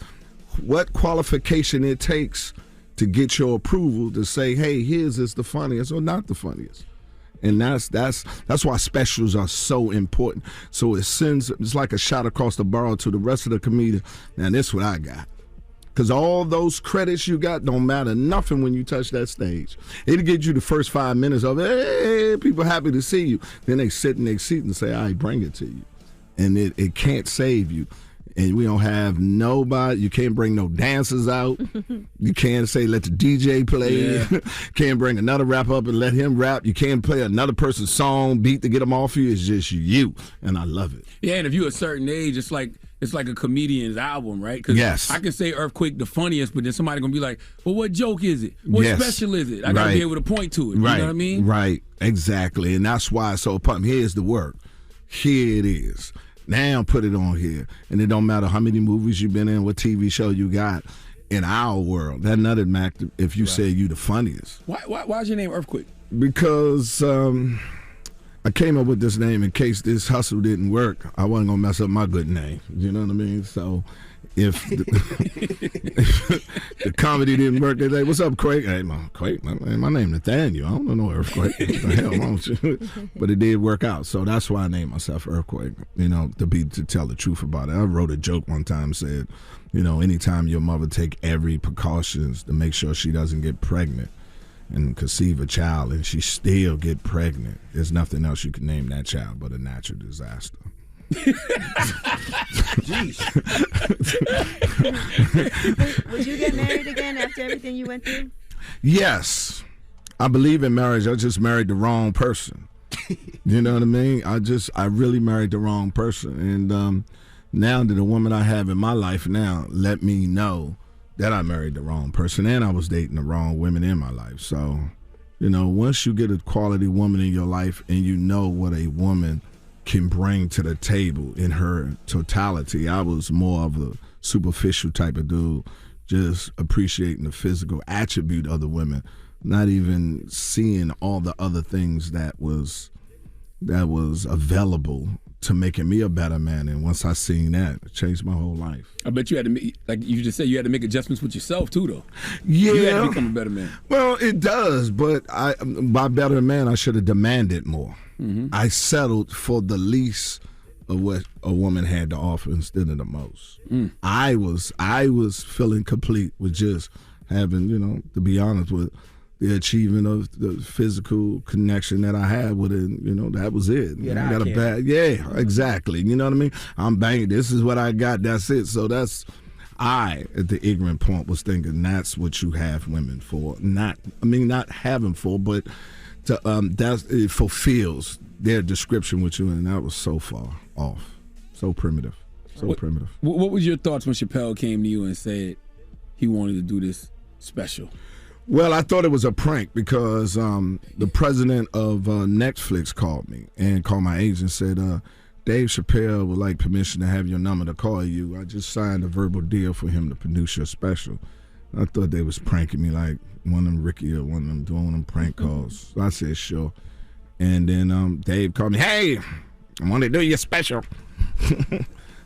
[SPEAKER 14] what qualification it takes to get your approval to say, hey, his is the funniest or not the funniest. And that's why specials are so important. So it's like a shot across the bar to the rest of the comedians. Now, this is what I got. Because all those credits you got don't matter nothing when you touch that stage. It'll get you the first 5 minutes of, hey, people happy to see you. Then they sit in their seat and say, all right, bring it to you. And it can't save you. And we don't have nobody. You can't bring no dancers out. You can't say let the DJ play.
[SPEAKER 1] Yeah.
[SPEAKER 14] Can't bring another rapper up and let him rap. You can't play another person's song, beat to get them off you. It's just you. And I love it.
[SPEAKER 1] Yeah, and if you're a certain age, it's like a comedian's album, right? 'Cause
[SPEAKER 14] yes.
[SPEAKER 1] I can say Earthquake the funniest, but then somebody gonna be like, well, what joke is it? What
[SPEAKER 14] Yes.
[SPEAKER 1] special is it? I gotta
[SPEAKER 14] Right.
[SPEAKER 1] be able to point to it.
[SPEAKER 14] Right.
[SPEAKER 1] You know what I mean?
[SPEAKER 14] Right. Exactly. And that's why it's so important. Here's the work. Here it is. Now put it on here. And it don't matter how many movies you've been in, what TV show you got. In our world, that nothing matter if you say you the funniest.
[SPEAKER 1] Why's your name Earthquake?
[SPEAKER 14] Because I came up with this name in case this hustle didn't work. I wasn't gonna mess up my good name. You know what I mean? So if the comedy didn't work, they say, "What's up, Quake?" Hey, Quake, my name Nathaniel. I don't know Earthquake. What the hell wrong with you? But it did work out, so that's why I named myself Earthquake. You know, to tell the truth about it. I wrote a joke one time, said, you know, anytime your mother take every precautions to make sure she doesn't get pregnant and conceive a child, and she still get pregnant, there's nothing else you can name that child but a natural disaster.
[SPEAKER 3] Jeez. Would you get married again after everything you went through?
[SPEAKER 14] Yes. I believe in marriage. I just married the wrong person. You know what I mean? I really married the wrong person. And now that the woman I have in my life now let me know that I married the wrong person, and I was dating the wrong women in my life. So, you know, once you get a quality woman in your life and you know what a woman can bring to the table in her totality. I was more of a superficial type of dude, just appreciating the physical attribute of the women, not even seeing all the other things that was available to making me a better man. And once I seen that, it changed my whole life.
[SPEAKER 1] I bet you had to make, like you just said, you had to make adjustments with yourself too, though.
[SPEAKER 14] Yeah.
[SPEAKER 1] You had to become a better man.
[SPEAKER 14] Well, it does, but by better man, I should have demanded more. Mm-hmm. I settled for the least of what a woman had to offer instead of the most. I was feeling complete with just having, you know, to be honest with the achievement of the physical connection that I had with it. You know, that was it.
[SPEAKER 2] Yeah,
[SPEAKER 14] I got a bad, yeah, exactly. You know what I mean? I'm banging. This is what I got. That's it. So that's, at the ignorant point, was thinking that's what you have women for. Not having for, but it fulfills their description with you, and that was so far off, so primitive, primitive.
[SPEAKER 1] What was your thoughts when Chappelle came to you and said he wanted to do this special?
[SPEAKER 14] Well, I thought it was a prank because the president of Netflix called me and called my agent and said, Dave Chappelle would like permission to have your number to call you. I just signed a verbal deal for him to produce your special. I thought they was pranking me, like one of them Ricky or one of them doing them prank calls. So I said, sure. And then Dave called me, hey, I want to do your special.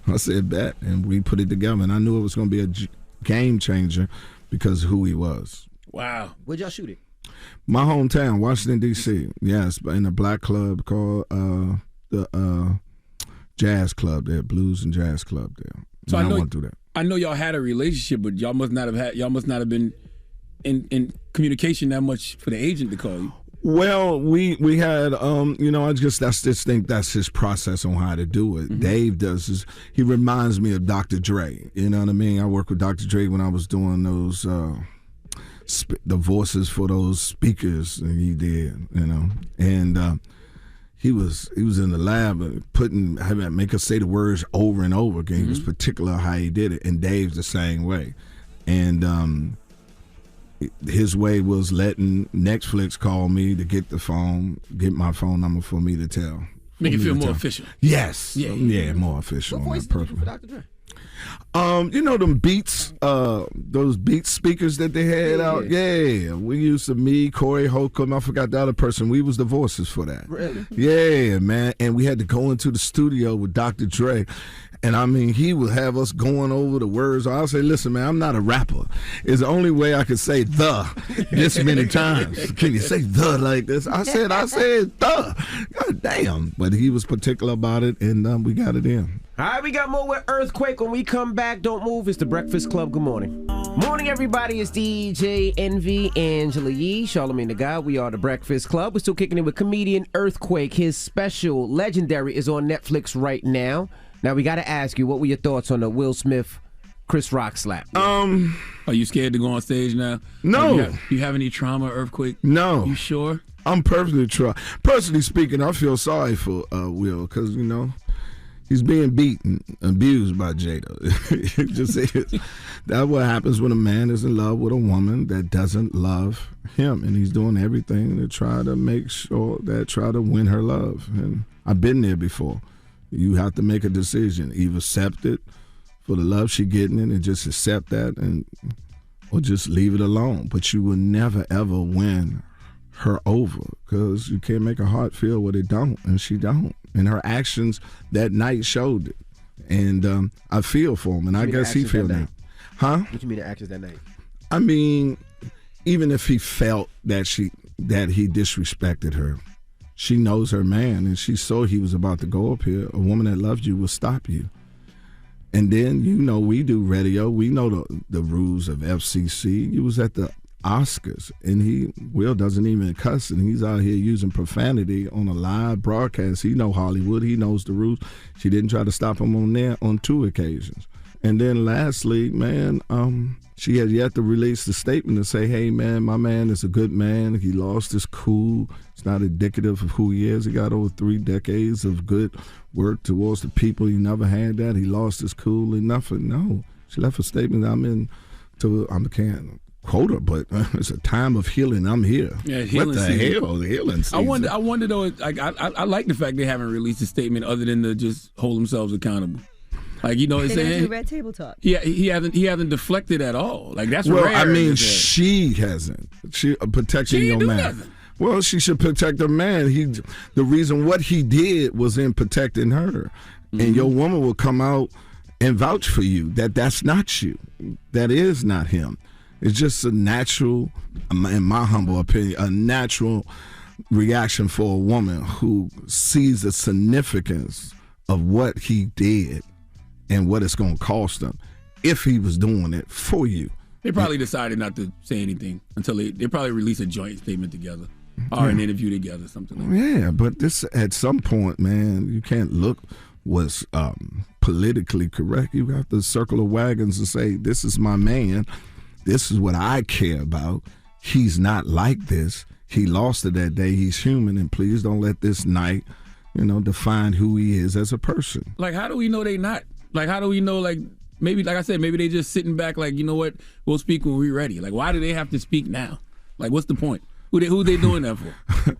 [SPEAKER 14] I said, bet. And we put it together. And I knew it was going to be a game changer because of who he was.
[SPEAKER 1] Wow.
[SPEAKER 2] Where'd y'all shoot it?
[SPEAKER 14] My hometown, Washington, D.C. Yes, in a black club called the Jazz Club there, Blues and Jazz Club there.
[SPEAKER 1] So I
[SPEAKER 14] want to do that.
[SPEAKER 1] I know y'all had a relationship, but y'all must not have been in communication that much for the agent to call you.
[SPEAKER 14] Well, we had I just think that's his process on how to do it. Mm-hmm. Dave does he reminds me of Dr. Dre. You know what I mean? I worked with Dr. Dre when I was doing those the voices for those speakers, and he did, you know. And he was in the lab having make us say the words over and over again. Mm-hmm. He was particular how he did it, and Dave's the same way. And his way was letting Netflix call me to get my phone number for me to tell.
[SPEAKER 1] Make it feel more official.
[SPEAKER 14] Yes.
[SPEAKER 1] Yeah,
[SPEAKER 14] more official.
[SPEAKER 2] What voice did you do for Dr. Dre?
[SPEAKER 14] You know them Beats, those Beats speakers that they had out? Yeah. We used to, me, Corey Holcomb, I forgot the other person. We was the voices for that.
[SPEAKER 2] Really?
[SPEAKER 14] Yeah, man. And we had to go into the studio with Dr. Dre. And I mean, he would have us going over the words. I'll say, listen, man, I'm not a rapper. It's the only way I could say the this many times. Can you say the like this? I said the. God damn. But he was particular about it, and we got it in.
[SPEAKER 2] All right, we got more with Earthquake when we come back. Don't move. It's the Breakfast Club. Good morning. Morning, everybody. It's DJ Envy, Angela Yee, Charlamagne the God. We are the Breakfast Club. We're still kicking it with comedian Earthquake. His special, Legendary, is on Netflix right now. Now, we got to ask you, what were your thoughts on the Will Smith, Chris Rock slap?
[SPEAKER 1] Are you scared to go on stage now?
[SPEAKER 14] No.
[SPEAKER 1] You have any trauma, Earthquake?
[SPEAKER 14] No.
[SPEAKER 1] You sure?
[SPEAKER 14] I'm personally speaking, I feel sorry for Will because, you know, he's being beaten, abused by Jada. It just is. That's what happens when a man is in love with a woman that doesn't love him, and he's doing everything to try to win her love. And I've been there before. You have to make a decision: either accept it for the love she's getting it and just accept that, or just leave it alone. But you will never ever win her over because you can't make her heart feel what it don't, and she don't. And her actions that night showed it. And I feel for him, and I guess he feels that. Huh?
[SPEAKER 2] What you mean the actions that night?
[SPEAKER 14] I mean, even if he felt that he disrespected her, she knows her man, and she saw he was about to go up here. A woman that loves you will stop you. And then, you know, we do radio. We know the rules of FCC. You was at the Oscars, and Will doesn't even cuss, and he's out here using profanity on a live broadcast. He know Hollywood. He knows the rules. She didn't try to stop him on there on 2 occasions. And then lastly, man, she has yet to release the statement to say, hey, man, my man is a good man. He lost his cool. It's not indicative of who he is. He got over 3 decades of good work towards the people. He never had that. He lost his cool and nothing. No. She left a statement. I can't quote her, but it's a time of healing. I'm here.
[SPEAKER 1] Yeah, healing
[SPEAKER 14] what the
[SPEAKER 1] season.
[SPEAKER 14] hell? The healing season.
[SPEAKER 1] I wonder though. Like, I like the fact they haven't released a statement other than to just hold themselves accountable. Like, you know what I'm saying?
[SPEAKER 3] Red Table Talk.
[SPEAKER 1] Yeah, he hasn't deflected at all. Like, that's
[SPEAKER 14] well,
[SPEAKER 1] rare.
[SPEAKER 14] I mean, she hasn't. She protecting your man.
[SPEAKER 1] Nothing.
[SPEAKER 14] Well, she should protect her man. The reason what he did was in protecting her, and your woman will come out and vouch for you that that's not you. That is not him. It's just a natural, in my humble opinion, a natural reaction for a woman who sees the significance of what he did and what it's going to cost him if he was doing it for you.
[SPEAKER 1] They probably decided not to say anything until they probably release a joint statement together or an interview together, something like that.
[SPEAKER 14] Yeah, but this at some point, man, you can't look what's politically correct. You have to circle the wagons and say, this is my man. This is what I care about. He's not like this. He lost it that day. He's human, and please don't let this night, define who he is as a person.
[SPEAKER 1] Like, how do we know they not? Like, how do we know, like, maybe, like I said, maybe they just sitting back like, you know what, we'll speak when we're ready. Like, why do they have to speak now? Like, what's the point? Who they doing that for?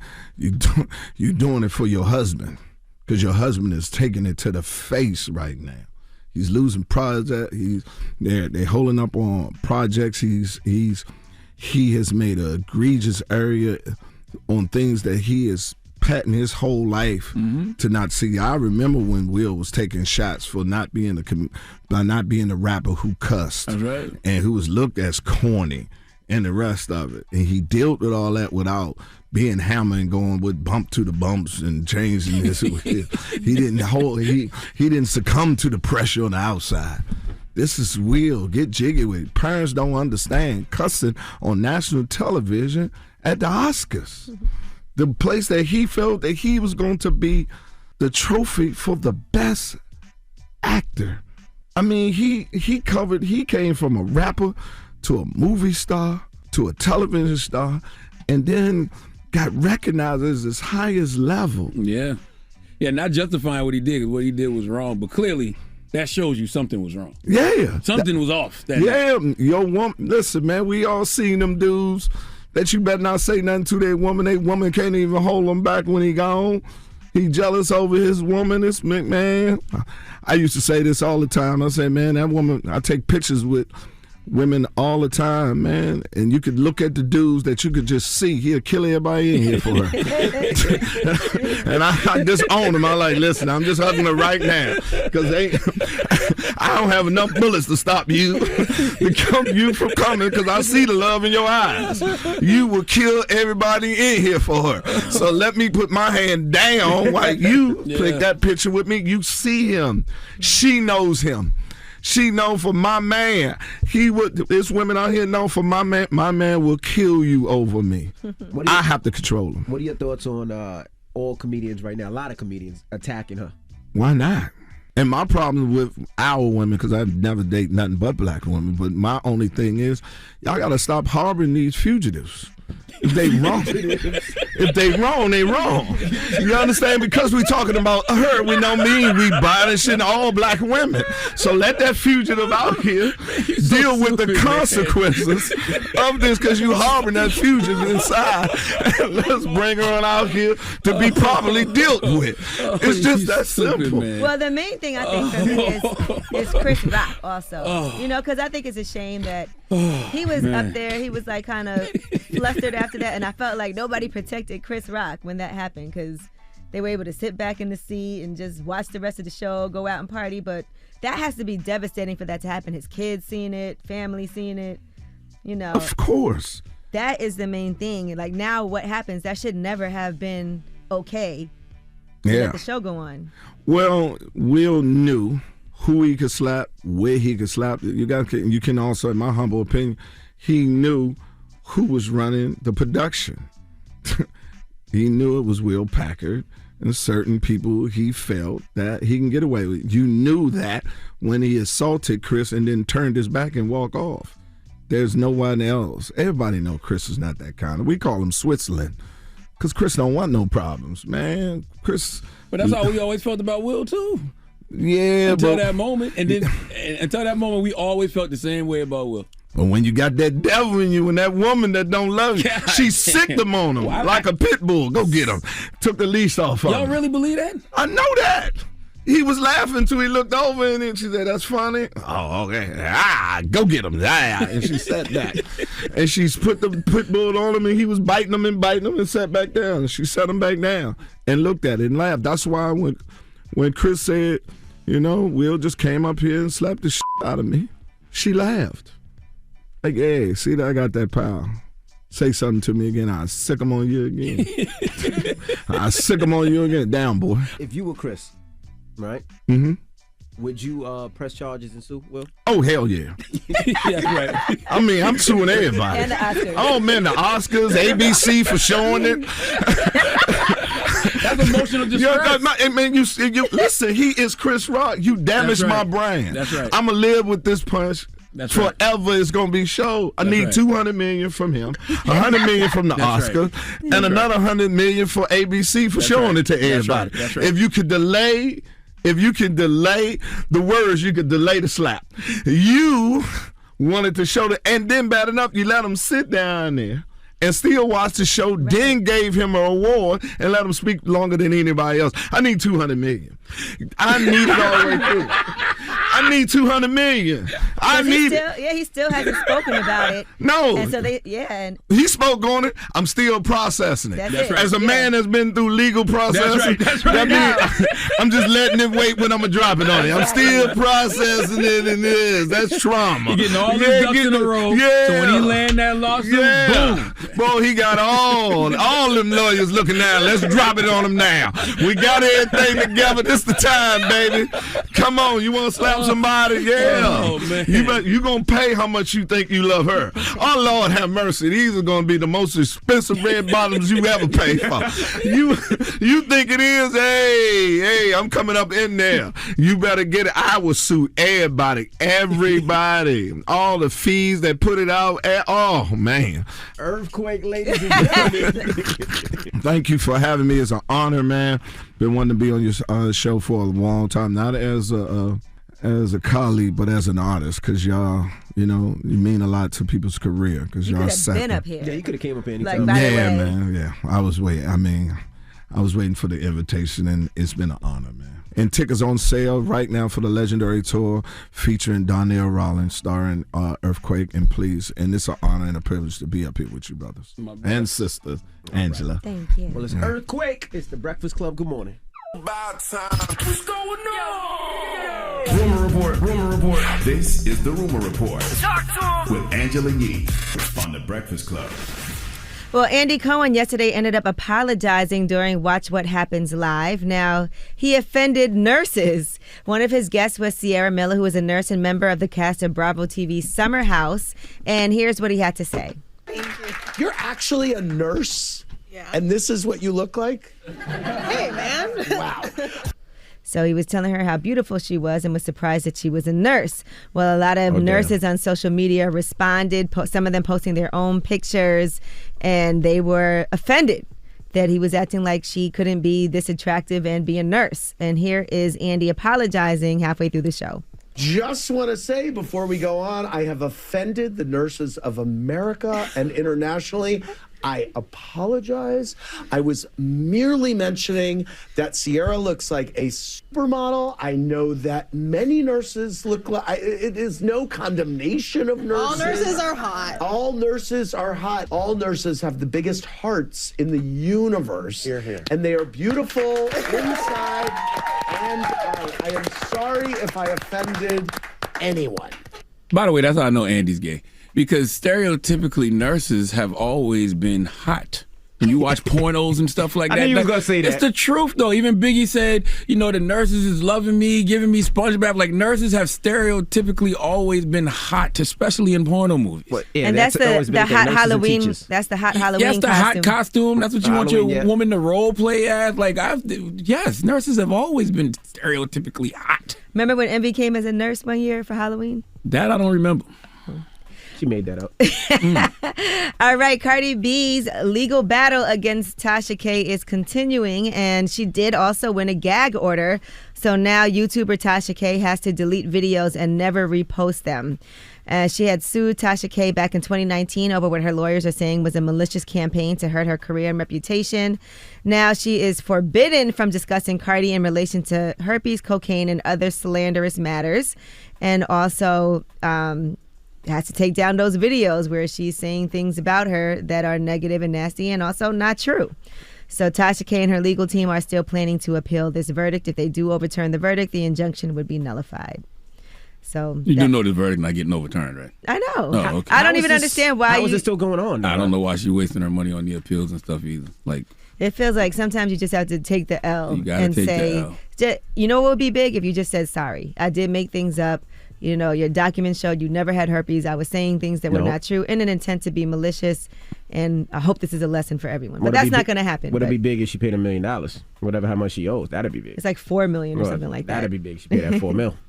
[SPEAKER 14] You're doing it for your husband, because your husband is taking it to the face right now. He's losing projects. They're holding up on projects. He has made an egregious area on things that he is patting his whole life to not see. I remember when Will was taking shots for not being the rapper who cussed.
[SPEAKER 1] That's right.
[SPEAKER 14] And who was looked as corny and the rest of it. And he dealt with all that without being hammer and going with bump to the bumps and changing this. He didn't succumb to the pressure on the outside. This is Will. Get jiggy with it. Parents don't understand cussing on national television at the Oscars. The place that he felt that he was going to be the trophy for the best actor. I mean, he came from a rapper to a movie star to a television star, and then got recognized as his highest level.
[SPEAKER 1] Yeah. Yeah, not justifying what he did, because what he did was wrong, but clearly that shows you something was wrong.
[SPEAKER 14] Yeah.
[SPEAKER 1] Something was off.
[SPEAKER 14] Your woman, listen, man, we all seen them dudes that you better not say nothing to their woman. Their woman can't even hold him back when he gone. He jealous over his woman, this man. I used to say this all the time. I say, man, that woman, I take pictures with women all the time, man, and you could look at the dudes that you could just see. He'll kill everybody in here for her. And I just own him. I'm like, listen, I'm just hugging her right now because I don't have enough bullets to stop you from coming, because I see the love in your eyes. You will kill everybody in here for her. So let me put my hand down while you click that picture with me. You see him. She knows him. She known for my man. There's women out here known for my man. My man will kill you over me. I have to control him.
[SPEAKER 2] What are your thoughts on all comedians right now? A lot of comedians attacking her.
[SPEAKER 14] Why not? And my problem with our women, because I've never dated nothing but black women, but my only thing is, y'all got to stop harboring these fugitives. If they wrong, they wrong. You understand? Because we talking about her, we don't mean we banishing all black women. So let that fugitive out here deal with the consequences of this, because you harboring that fugitive inside. And let's bring her on out here to be properly dealt with. It's just that simple.
[SPEAKER 3] Well, the main thing I think for me is Chris Rock also. You know, because I think it's a shame that he was up there. He was like kind of flustered after that, and I felt like nobody protected Chris Rock when that happened, because they were able to sit back in the seat and just watch the rest of the show, go out and party. But that has to be devastating for that to happen. His kids seeing it, family seeing it, you know.
[SPEAKER 14] Of course.
[SPEAKER 3] That is the main thing. Like, now what happens, that should never have been okay to let the show go on.
[SPEAKER 14] Well, Will knew who he could slap, where he could slap. You can also, in my humble opinion, he knew who was running the production. He knew it was Will Packard and certain people he felt that he can get away with. You knew that when he assaulted Chris and then turned his back and walked off. There's no one else. Everybody know Chris is not that kind of. We call him Switzerland, because Chris don't want no problems, man. Chris.
[SPEAKER 1] But that's how we always felt about Will too.
[SPEAKER 14] Yeah,
[SPEAKER 1] until that moment, and then until that moment, we always felt the same way about Will.
[SPEAKER 14] But when you got that devil in you and that woman that don't love you, she sicked them on him like a pit bull. Go get him. Took the leash off of him.
[SPEAKER 1] Y'all really believe that?
[SPEAKER 14] I know that. He was laughing until he looked over and then she said, "That's funny." Oh, okay. Go get him. And she sat back. And she's put the pit bull on him and he was biting him and sat back down. And she set him back down and looked at it and laughed. That's why when Chris said, you know, Will just came up here and slapped the shit out of me, she laughed. Like, hey, see that I got that power. Say something to me again, I'll sick him on you again. I'll sick him on you again. Down, boy.
[SPEAKER 2] If you were Chris, right?
[SPEAKER 14] Mm-hmm.
[SPEAKER 2] Would you press charges and sue Will?
[SPEAKER 14] Oh, hell yeah.
[SPEAKER 1] Yeah, right.
[SPEAKER 14] I mean, I'm suing everybody.
[SPEAKER 3] And the Oscars.
[SPEAKER 14] Oh, man, the Oscars, ABC for showing it.
[SPEAKER 1] That's emotional distress.
[SPEAKER 14] Man, you listen, he is Chris Rock. You damaged my brand.
[SPEAKER 1] That's right.
[SPEAKER 14] I'm going to live with this punch.
[SPEAKER 1] That's
[SPEAKER 14] forever.
[SPEAKER 1] Right.
[SPEAKER 14] It's gonna be show. I need $200 million from him, $100 million from the Oscar,
[SPEAKER 1] right.
[SPEAKER 14] and another $100 million for ABC for showing it to everybody.
[SPEAKER 1] That's right.
[SPEAKER 14] If you can delay the words, you could delay the slap. You wanted to show and then bad enough, you let him sit down there and still watch the show, then gave him an award and let him speak longer than anybody else. I need $200 million. I need it all the way through. I need $200 million.
[SPEAKER 3] He still hasn't spoken about it.
[SPEAKER 14] No.
[SPEAKER 3] And so
[SPEAKER 14] he spoke on it. I'm still processing it.
[SPEAKER 3] That's
[SPEAKER 14] As a man that's been through legal processing,
[SPEAKER 1] that's right.
[SPEAKER 14] that means I'm just letting it wait when I'm gonna drop it on it. I'm still processing it and this. That's trauma.
[SPEAKER 1] He getting all his ducks in a row.
[SPEAKER 14] Yeah.
[SPEAKER 1] So when he land that lawsuit, boom.
[SPEAKER 14] Boy, he got all them lawyers looking down. Let's drop it on him now. We got everything together. This the time, baby. Come on, you want to slap somebody? Yeah.
[SPEAKER 1] Oh, man.
[SPEAKER 14] You gonna pay how much you think you love her. Oh, Lord have mercy. These are gonna be the most expensive red bottoms you ever paid for. You think it is? Hey, I'm coming up in there. You better get it. I will sue everybody. All the fees that put it out. Oh, man.
[SPEAKER 2] Earthquake, ladies and gentlemen.
[SPEAKER 14] Thank you for having me. It's an honor, man. Been wanting to be on your show for a long time. Not as a colleague, but as an artist, because y'all, you mean a lot to people's career. Because y'all
[SPEAKER 3] could have been up here.
[SPEAKER 2] Yeah, you could have came up here
[SPEAKER 3] Like,
[SPEAKER 2] anytime.
[SPEAKER 3] by the way.
[SPEAKER 14] Man. Yeah, I was waiting. I was waiting for the invitation, and it's been an honor, man. And tickets on sale right now for the legendary tour featuring Donnell Rollins, starring Earthquake and Please. And it's an honor and a privilege to be up here with you, brothers and sisters. Angela.
[SPEAKER 3] Thank you.
[SPEAKER 2] Well, it's Earthquake. It's the Breakfast Club. Good morning.
[SPEAKER 15] About time. What's going on?
[SPEAKER 4] Rumor report. This is the Rumor Report with Angela Yee on the Breakfast Club.
[SPEAKER 3] Well, Andy Cohen yesterday ended up apologizing during Watch What Happens Live. Now, he offended nurses. One of his guests was Sierra Miller, who is a nurse and member of the cast of Bravo TV's Summer House. And here's what he had to say.
[SPEAKER 16] You're actually a nurse? Yeah. And this is what you look like?
[SPEAKER 10] Hey, man.
[SPEAKER 16] Wow.
[SPEAKER 3] So he was telling her how beautiful she was and was surprised that she was a nurse. Well, a lot of nurses on social media responded, some of them posting their own pictures, and they were offended that he was acting like she couldn't be this attractive and be a nurse. And here is Andy apologizing halfway through the show.
[SPEAKER 16] Just want to say before we go on, I have offended the nurses of America and internationally. I apologize. I was merely mentioning that Sierra looks like a supermodel. I know that many nurses look like, it is no condemnation of nurses.
[SPEAKER 10] All nurses are hot.
[SPEAKER 16] All nurses are hot. All nurses have the biggest hearts in the universe. Hear, hear. And they are beautiful inside and out. I am sorry if I offended anyone.
[SPEAKER 1] By the way, that's how I know Andy's gay. Because stereotypically, nurses have always been hot. When you watch pornos and stuff like that.
[SPEAKER 2] I knew you was gonna say that.
[SPEAKER 1] It's the truth, though. Even Biggie said, you know, the nurses is loving me, giving me sponge bath. Like, nurses have stereotypically always been hot, especially in porno movies.
[SPEAKER 2] Yeah,
[SPEAKER 3] and that's the hot Halloween. That's the hot Halloween
[SPEAKER 1] Yes, the hot costume. That's what you want your woman to role play as. Like, yes, nurses have always been stereotypically hot.
[SPEAKER 3] Remember when Envy came as a nurse one year for Halloween?
[SPEAKER 1] That I don't remember.
[SPEAKER 2] She made that up.
[SPEAKER 3] All right, Cardi B's legal battle against Tasha K is continuing, and she did also win a gag order. So now YouTuber Tasha K has to delete videos and never repost them. She had sued Tasha K back in 2019 over what her lawyers are saying was a malicious campaign to hurt her career and reputation. Now she is forbidden from discussing Cardi in relation to herpes, cocaine, and other slanderous matters. And also has to take down those videos where she's saying things about her that are negative and nasty and also not true. So Tasha K and her legal team are still planning to appeal this verdict. If they do overturn the verdict, the injunction would be nullified. So
[SPEAKER 1] you do know the verdict not getting overturned, right?
[SPEAKER 3] I know.
[SPEAKER 1] Oh, okay.
[SPEAKER 3] I don't even understand why.
[SPEAKER 2] How is it still going on?
[SPEAKER 1] I don't know why she's wasting her money on the appeals and stuff either. Like,
[SPEAKER 3] it feels like sometimes you just have to take the L and
[SPEAKER 1] take
[SPEAKER 3] say,
[SPEAKER 1] the L.
[SPEAKER 3] You know what would be big if you just said sorry. I did make things up. You know, your documents showed you never had herpes. I was saying things that were not true in an intent to be malicious. And I hope this is a lesson for everyone. But that's not going to happen.
[SPEAKER 2] Would it be big if she paid $1 million? Whatever, how much she owes, that'd be big.
[SPEAKER 3] It's like $4 million or something like that.
[SPEAKER 2] That'd be big. She paid that $4 million.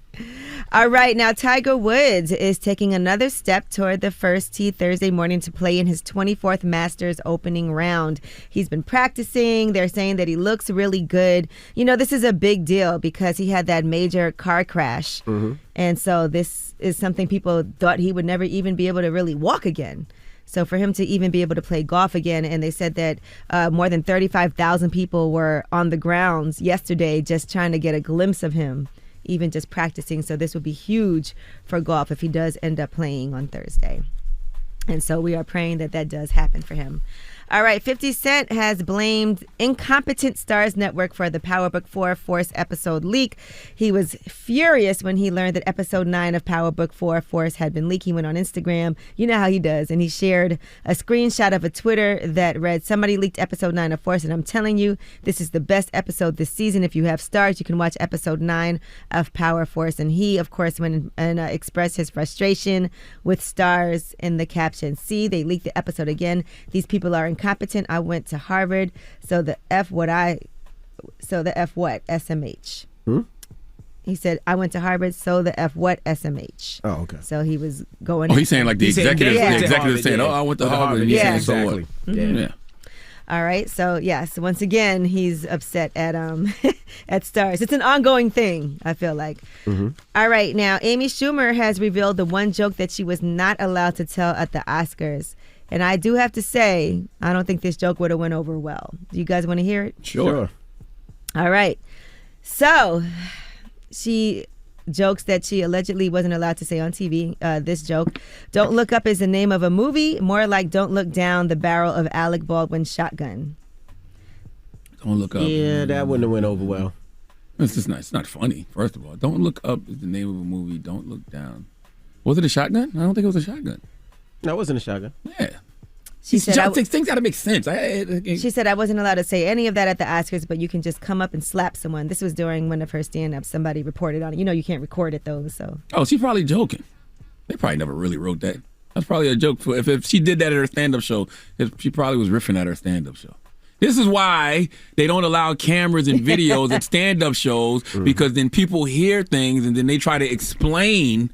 [SPEAKER 3] All right, now Tiger Woods is taking another step toward the first tee Thursday morning to play in his 24th Masters opening round. He's been practicing. They're saying that he looks really good. You know, this is a big deal because he had that major car crash. Mm-hmm. And so this is something people thought he would never even be able to really walk again. So for him to even be able to play golf again, and they said that more than 35,000 people were on the grounds yesterday just trying to get a glimpse of him, even just practicing. So this would be huge for golf if he does end up playing on Thursday. And so we are praying that that does happen for him. All right, 50 Cent has blamed incompetent Stars Network for the Power Book 4 Force episode leak. He was furious when he learned that episode 9 of Power Book 4 Force had been leaked. He went on Instagram, you know how he does, and he shared a screenshot of a Twitter that read, "Somebody leaked episode 9 of Force, and I'm telling you, this is the best episode this season. If you have Stars, you can watch episode 9 of Power Force." And he, of course, went and expressed his frustration with Stars in the caption. "See, they leaked the episode again. These people are incompetent. I went to Harvard, so the F what SMH." He said, "I went to Harvard, so the F what SMH."
[SPEAKER 2] Oh, okay.
[SPEAKER 3] So he was going.
[SPEAKER 1] Oh, he's saying like the executive saying, "Oh, I went to Harvard."
[SPEAKER 3] Yeah,
[SPEAKER 2] exactly.
[SPEAKER 1] Yeah.
[SPEAKER 3] All right. So yes, once again, he's upset at at Stars. It's an ongoing thing, I feel like.
[SPEAKER 2] Mm-hmm.
[SPEAKER 3] All right. Now, Amy Schumer has revealed the one joke that she was not allowed to tell at the Oscars. And I do have to say, I don't think this joke would have went over well. Do you guys want to hear it?
[SPEAKER 1] Sure.
[SPEAKER 3] All right. So she jokes that she allegedly wasn't allowed to say on TV. This joke: "Don't Look Up" is the name of a movie. More like "Don't Look Down the Barrel of Alec Baldwin's Shotgun."
[SPEAKER 1] Don't Look Up.
[SPEAKER 2] Yeah, that wouldn't have went over well.
[SPEAKER 1] It's just not. It's not funny. First of all, "Don't Look Up" is the name of a movie. "Don't Look Down." Was it a shotgun? I don't think it was a shotgun.
[SPEAKER 2] No, it wasn't a shotgun.
[SPEAKER 1] Yeah.
[SPEAKER 3] She said,
[SPEAKER 1] things got to make sense.
[SPEAKER 3] She said, I wasn't allowed to say any of that at the Oscars, but you can just come up and slap someone. This was during one of her stand-ups. Somebody reported on it. You know, you can't record it, though, so.
[SPEAKER 1] Oh, she's probably joking. They probably never really wrote that. That's probably a joke. If she did that at her stand-up show, she probably was riffing at her stand-up show. This is why they don't allow cameras and videos at stand-up shows, because then people hear things and then they try to explain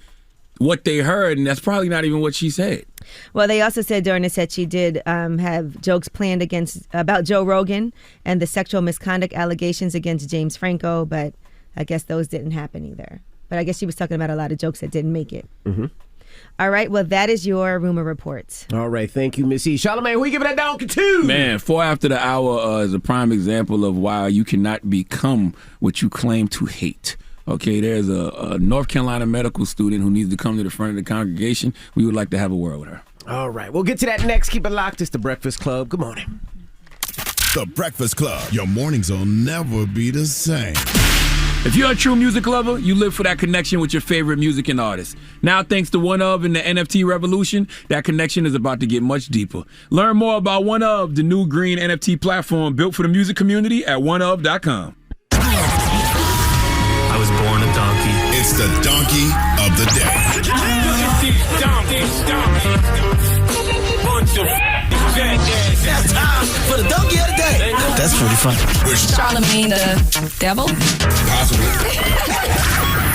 [SPEAKER 1] what they heard, and that's probably not even what she said.
[SPEAKER 3] Well, they also said during the set she did have jokes planned about Joe Rogan and the sexual misconduct allegations against James Franco, but I guess those didn't happen either. But I guess she was talking about a lot of jokes that didn't make it.
[SPEAKER 2] Mm-hmm.
[SPEAKER 3] All right, well, that is your rumor report.
[SPEAKER 2] All right, thank you, Miss E. Charlamagne, who you giving that down to?
[SPEAKER 1] Man, 4 after the hour is a prime example of why you cannot become what you claim to hate. Okay, there's a North Carolina medical student who needs to come to the front of the congregation. We would like to have a word with her.
[SPEAKER 2] All right, we'll get to that next. Keep it locked. It's The Breakfast Club. Good morning.
[SPEAKER 4] The Breakfast Club. Your mornings will never be the same.
[SPEAKER 1] If you're a true music lover, you live for that connection with your favorite music and artists. Now, thanks to OneOf and the NFT revolution, that connection is about to get much deeper. Learn more about OneOf, the new Greene NFT platform built for the music community at oneof.com.
[SPEAKER 5] I was born a donkey.
[SPEAKER 4] It's the donkey of the day.
[SPEAKER 5] That's time for the donkey of the day. That's pretty funny.
[SPEAKER 17] Charlamagne the devil?
[SPEAKER 4] Possibly.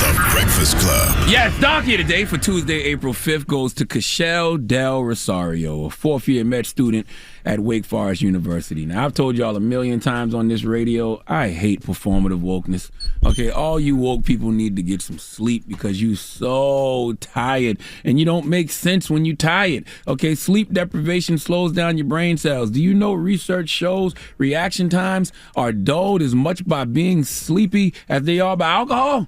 [SPEAKER 4] The Breakfast Club.
[SPEAKER 1] Yes, donkey of the day for Tuesday, April 5th goes to Cashel Del Rosario, a fourth-year med student at Wake Forest University. Now, I've told y'all a million times on this radio, I hate performative wokeness. Okay, all you woke people need to get some sleep because you so tired and you don't make sense when you tired. Okay, sleep deprivation slows down your brain cells. Do you know research shows reaction times are dulled as much by being sleepy as they are by alcohol?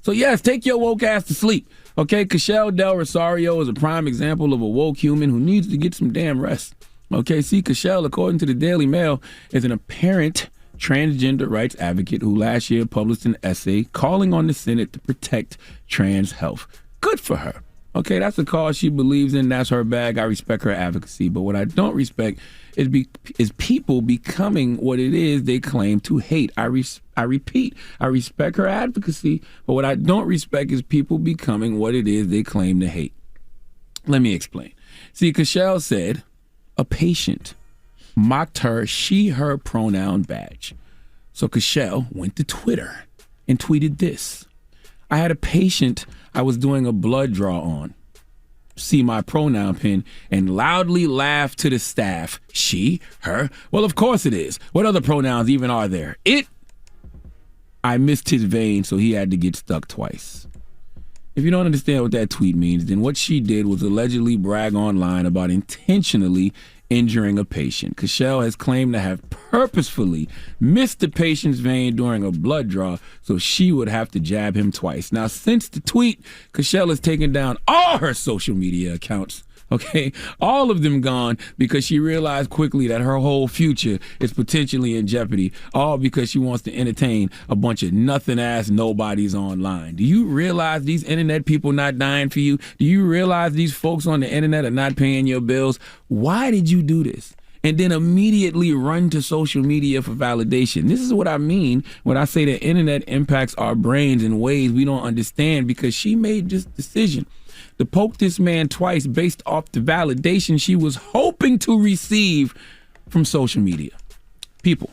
[SPEAKER 1] So yes, take your woke ass to sleep. Okay, Cashel Del Rosario is a prime example of a woke human who needs to get some damn rest. Okay, see, Cashel, according to the Daily Mail, is an apparent transgender rights advocate who last year published an essay calling on the Senate to protect trans health. Good for her. Okay, that's a cause she believes in. That's her bag. I respect her advocacy. But what I don't respect is people becoming what it is they claim to hate. I repeat, I respect her advocacy. But what I don't respect is people becoming what it is they claim to hate. Let me explain. See, Cashel said a patient mocked her she/her pronoun badge. So Cashel went to Twitter and tweeted this. I had a patient I was doing a blood draw on. See my pronoun pin and loudly laughed to the staff. She, her, well, of course it is. What other pronouns even are there? It. I missed his vein, so he had to get stuck twice. If you don't understand what that tweet means, then what she did was allegedly brag online about intentionally injuring a patient. Cashel has claimed to have purposefully missed the patient's vein during a blood draw, so she would have to jab him twice. Now, since the tweet, Cashel has taken down all her social media accounts. Okay, all of them gone because she realized quickly that her whole future is potentially in jeopardy, all because she wants to entertain a bunch of nothing-ass nobodies online. Do you realize these internet people not dying for you? Do you realize these folks on the internet are not paying your bills? Why did you do this? And then immediately run to social media for validation. This is what I mean when I say the internet impacts our brains in ways we don't understand, because she made this decision to poke this man twice based off the validation she was hoping to receive from social media. People,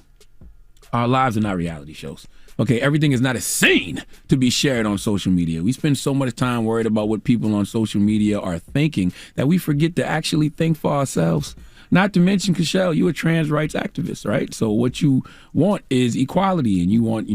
[SPEAKER 1] our lives are not reality shows. Okay, everything is not a scene to be shared on social media. We spend so much time worried about what people on social media are thinking that we forget to actually think for ourselves. Not to mention, Cashel, you're a trans rights activist, right? So what you want is equality, and you want,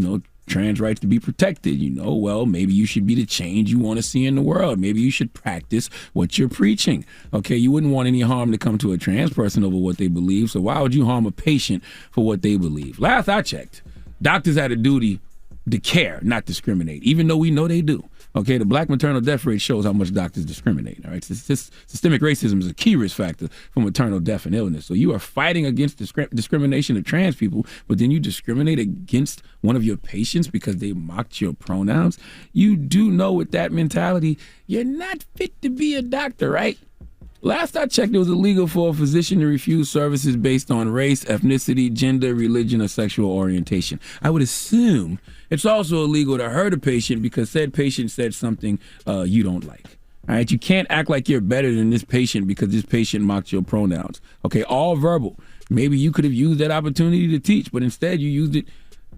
[SPEAKER 1] trans rights to be protected. Well, maybe you should be the change you want to see in the world. Maybe you should practice what you're preaching. Okay, you wouldn't want any harm to come to a trans person over what they believe, so why would you harm a patient for what they believe? Last I checked, doctors had a duty to care, not discriminate, even though we know they do. Okay, the black maternal death rate shows how much doctors discriminate. All right, systemic racism is a key risk factor for maternal death and illness. So you are fighting against discrimination of trans people, but then you discriminate against one of your patients because they mocked your pronouns. You do know with that mentality, you're not fit to be a doctor, right? Last I checked, it was illegal for a physician to refuse services based on race, ethnicity, gender, religion, or sexual orientation. I would assume it's also illegal to hurt a patient because said patient said something you don't like. All right, you can't act like you're better than this patient because this patient mocked your pronouns. Okay, all verbal. Maybe you could have used that opportunity to teach, but instead you used it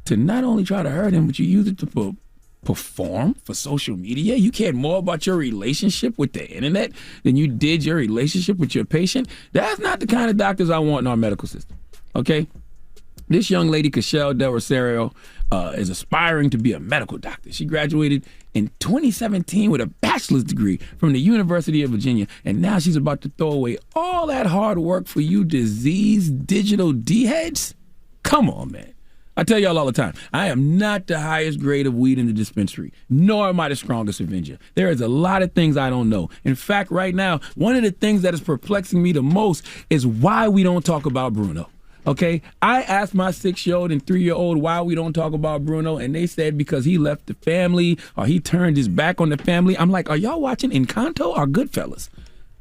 [SPEAKER 1] to not only try to hurt him, but you used it to perform for social media. You cared more about your relationship with the internet than you did your relationship with your patient. That's not the kind of doctors I want in our medical system. Okay? This young lady, Cashel Del Rosario, is aspiring to be a medical doctor. She graduated in 2017 with a bachelor's degree from the University of Virginia, and now she's about to throw away all that hard work for you diseased digital D-heads? Come on, man. I tell y'all all the time, I am not the highest grade of weed in the dispensary, nor am I the strongest Avenger. There is a lot of things I don't know. In fact, right now, one of the things that is perplexing me the most is why we don't talk about Bruno. Okay, I asked my 6-year-old and 3-year-old why we don't talk about Bruno, and they said because he left the family or he turned his back on the family. I'm like, are y'all watching Encanto or Goodfellas?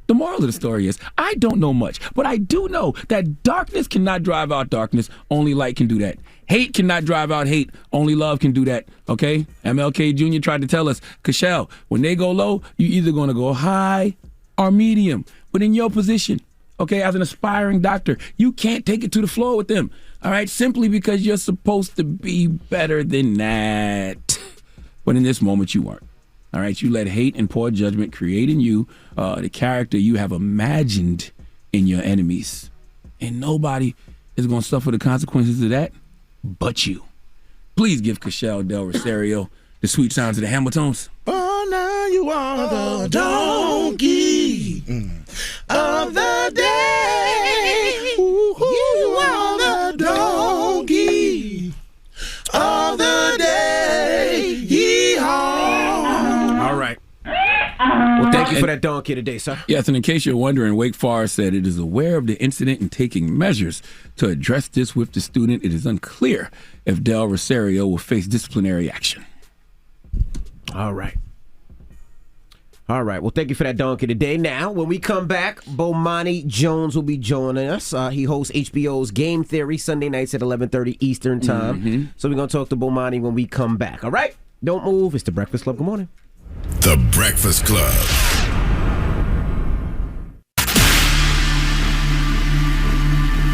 [SPEAKER 1] The moral of the story is, I don't know much, but I do know that darkness cannot drive out darkness. Only light can do that. Hate cannot drive out hate. Only love can do that, okay? MLK Jr. tried to tell us, Cashel, when they go low, you either going to go high or medium. But in your position, okay, as an aspiring doctor, you can't take it to the floor with them, all right? Simply because you're supposed to be better than that. But in this moment, you aren't. All right, you let hate and poor judgment create in you the character you have imagined in your enemies. And nobody is going to suffer the consequences of that but you. Please give Cashel Del Rosario the sweet sounds of the Hamiltons.
[SPEAKER 5] Oh, now you are the donkey of the day. You are the donkey of the day. Yee-haw.
[SPEAKER 1] All right.
[SPEAKER 2] Well, thank you for that donkey today, sir.
[SPEAKER 1] Yes, and in case you're wondering, Wake Forest said it is aware of the incident and taking measures to address this with the student. It is unclear if Del Rosario will face disciplinary action.
[SPEAKER 2] All right. All right. Well, thank you for that donkey today. Now, when we come back, Bomani Jones will be joining us. He hosts HBO's Game Theory Sunday nights at 11:30 Eastern Time.
[SPEAKER 1] Mm-hmm.
[SPEAKER 2] So we're going to talk to Bomani when we come back. All right? Don't move. It's The Breakfast Club. Good morning.
[SPEAKER 4] The Breakfast Club.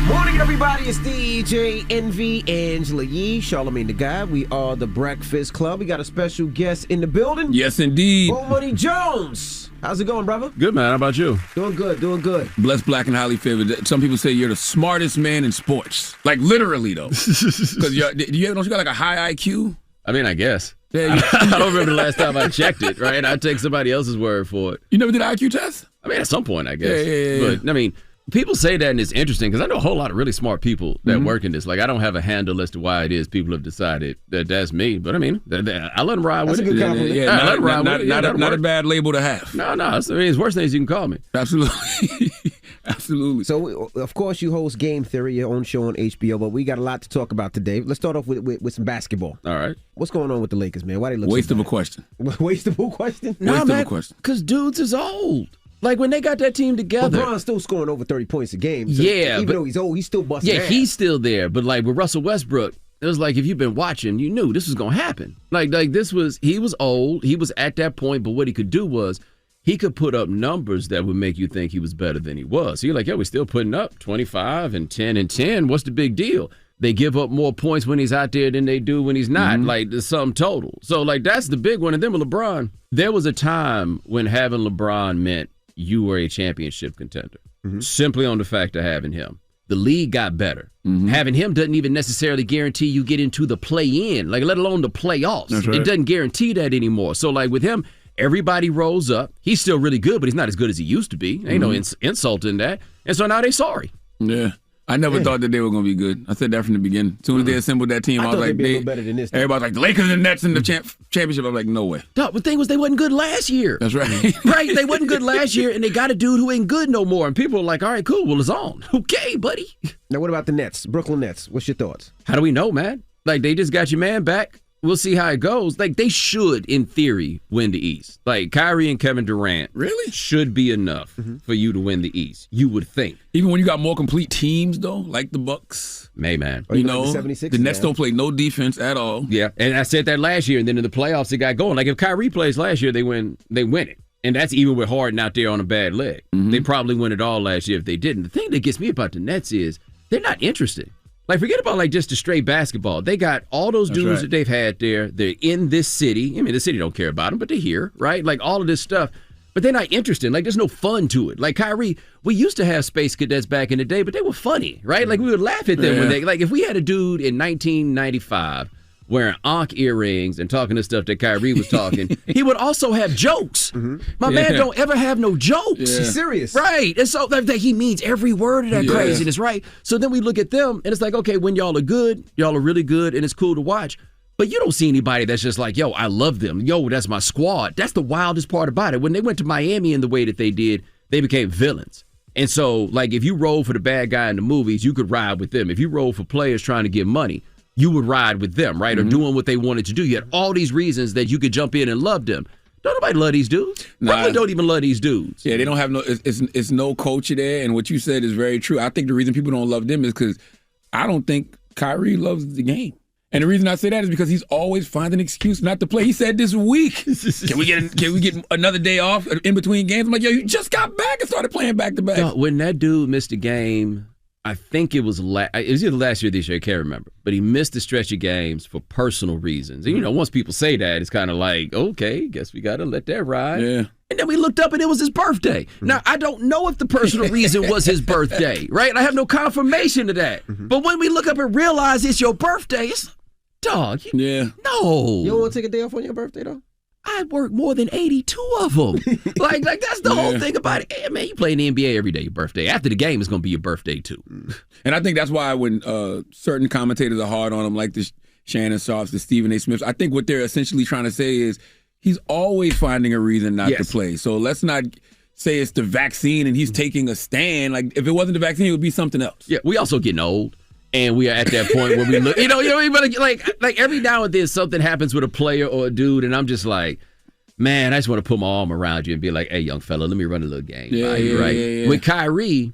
[SPEAKER 2] Morning, everybody. It's DJ Envy, Angela Yee, Charlamagne the Guy. We are The Breakfast Club. We got a special guest in the building.
[SPEAKER 1] Yes, indeed.
[SPEAKER 2] Bomani Jones. How's it going, brother?
[SPEAKER 18] Good, man. How about you?
[SPEAKER 2] Doing good, doing good.
[SPEAKER 1] Blessed, black, and highly favored. Some people say you're the smartest man in sports. Like, literally, though. Because don't you got like a high IQ?
[SPEAKER 18] I mean, I guess.
[SPEAKER 1] Yeah,
[SPEAKER 18] I don't remember the last time I checked it, right? I'd take somebody else's word for it.
[SPEAKER 1] You never did an IQ test?
[SPEAKER 18] I mean, at some point, I guess.
[SPEAKER 1] Yeah.
[SPEAKER 18] But, I mean, people say that, and it's interesting because I know a whole lot of really smart people that work in this. Like, I don't have a handle as to why it is people have decided that that's me. But, I mean, I let them ride with it.
[SPEAKER 2] That's a good compliment.
[SPEAKER 1] Yeah,
[SPEAKER 18] I let them ride with it.
[SPEAKER 1] Not a bad label to have.
[SPEAKER 18] No. I mean, it's worse things you can call me.
[SPEAKER 1] Absolutely. Absolutely.
[SPEAKER 2] So, of course, you host Game Theory, your own show on HBO, but we got a lot to talk about today. Let's start off with some basketball.
[SPEAKER 18] All right.
[SPEAKER 2] What's going on with the Lakers, man? Why they look
[SPEAKER 1] Waste
[SPEAKER 2] so
[SPEAKER 1] of a
[SPEAKER 2] bad?
[SPEAKER 1] question.
[SPEAKER 2] Wastable question?
[SPEAKER 18] No,
[SPEAKER 1] man, question.
[SPEAKER 18] Because dudes is old. Like, when they got that team together.
[SPEAKER 2] LeBron's still scoring over 30 points a game. So
[SPEAKER 18] yeah.
[SPEAKER 2] Even though he's old, he's still busting ass.
[SPEAKER 18] He's still there. But, like, with Russell Westbrook, it was like, if you've been watching, you knew this was going to happen. Like he was old. He was at that point, but what he could do was he could put up numbers that would make you think he was better than he was. So you're like, we're still putting up 25 and 10 and 10. What's the big deal? They give up more points when he's out there than they do when he's not, like the sum total. So, like, that's the big one. And then with LeBron, there was a time when having LeBron meant you were a championship contender, simply on the fact of having him. The league got better. Having him doesn't even necessarily guarantee you get into the play-in, like, let alone the playoffs.
[SPEAKER 1] That's right.
[SPEAKER 18] It doesn't guarantee that anymore. So, like, with him, everybody rolls up. He's still really good, but he's not as good as he used to be. Ain't no insult in that. And so now they're sorry.
[SPEAKER 1] Yeah. I never thought that they were going to be good. I said that from the beginning. As soon as they assembled that team, I was like,
[SPEAKER 2] they'd be a little better than this.
[SPEAKER 1] Everybody's like, the Lakers and Nets in the championship. I'm like, no way.
[SPEAKER 18] No, the thing was they wasn't good last year.
[SPEAKER 1] That's right.
[SPEAKER 18] Right, they wasn't good last year, and they got a dude who ain't good no more. And people are like, all right, cool, well, it's on. Okay, buddy.
[SPEAKER 2] Now, what about the Nets? Brooklyn Nets. What's your thoughts?
[SPEAKER 18] How do we know, man? Like, they just got your man back. We'll see how it goes. Like, they should, in theory, win the East. Like, Kyrie and Kevin Durant
[SPEAKER 1] really
[SPEAKER 18] should be enough for you to win the East. You would think.
[SPEAKER 1] Even when you got more complete teams, though, like the Bucks.
[SPEAKER 18] Hey, man.
[SPEAKER 1] You know, the Nets don't play no defense at all.
[SPEAKER 18] Yeah, and I said that last year, and then in the playoffs, it got going. Like, if Kyrie plays last year, they win it. And that's even with Harden out there on a bad leg. They probably win it all last year if they didn't. The thing that gets me about the Nets is they're not interested. Like, forget about, like, just the straight basketball. They got all those dudes that they've had there. They're in this city. I mean, the city don't care about them, but they're here, right? Like, all of this stuff. But they're not interested. Like, there's no fun to it. Like, Kyrie, we used to have Space Cadets back in the day, but they were funny, right? Like, we would laugh at them when they, like, if we had a dude in 1995 wearing Ankh earrings and talking the stuff that Kyrie was talking, he would also have jokes. My man don't ever have no jokes.
[SPEAKER 2] He's serious.
[SPEAKER 18] Right. And so like, he means every word of that craziness, right? So then we look at them, and it's like, okay, when y'all are good, y'all are really good, and it's cool to watch. But you don't see anybody that's just like, yo, I love them. Yo, that's my squad. That's the wildest part about it. When they went to Miami in the way that they did, they became villains. And so, like, if you roll for the bad guy in the movies, you could ride with them. If you roll for players trying to get money, you would ride with them, right? Or doing what they wanted to do. You had all these reasons that you could jump in and love them. Don't nobody love these dudes. Probably don't even love these dudes.
[SPEAKER 1] Yeah, they don't have it's no culture there. And what you said is very true. I think the reason people don't love them is because I don't think Kyrie loves the game. And the reason I say that is because he's always finding an excuse not to play. He said this week, can we get another day off in between games? I'm like, yo, you just got back and started playing back to back.
[SPEAKER 18] When that dude missed a game, I think it was either last year or this year, I can't remember. But he missed the stretch of games for personal reasons. And, you know, once people say that, it's kind of like, okay, guess we got to let that ride.
[SPEAKER 1] Yeah.
[SPEAKER 18] And then we looked up and it was his birthday. Now, I don't know if the personal reason was his birthday, right? I have no confirmation of that. But when we look up and realize it's your birthday, it's, dog, no.
[SPEAKER 2] You don't want to take a day off on your birthday, though?
[SPEAKER 18] I work more than 82 of them. like that's the whole thing about it. Hey, man, you play in the NBA every day, your birthday. After the game, it's going to be your birthday, too.
[SPEAKER 1] And I think that's why when certain commentators are hard on him, like the Shannon Sharps, the Stephen A. Smiths, I think what they're essentially trying to say is he's always finding a reason not to play. So let's not say it's the vaccine and he's taking a stand. Like, if it wasn't the vaccine, it would be something else.
[SPEAKER 18] Yeah, we also getting old. And we are at that point where we look, like every now and then something happens with a player or a dude, and I'm just like, man, I just want to put my arm around you and be like, hey, young fella, let me run a little game by you, right? Yeah. With Kyrie,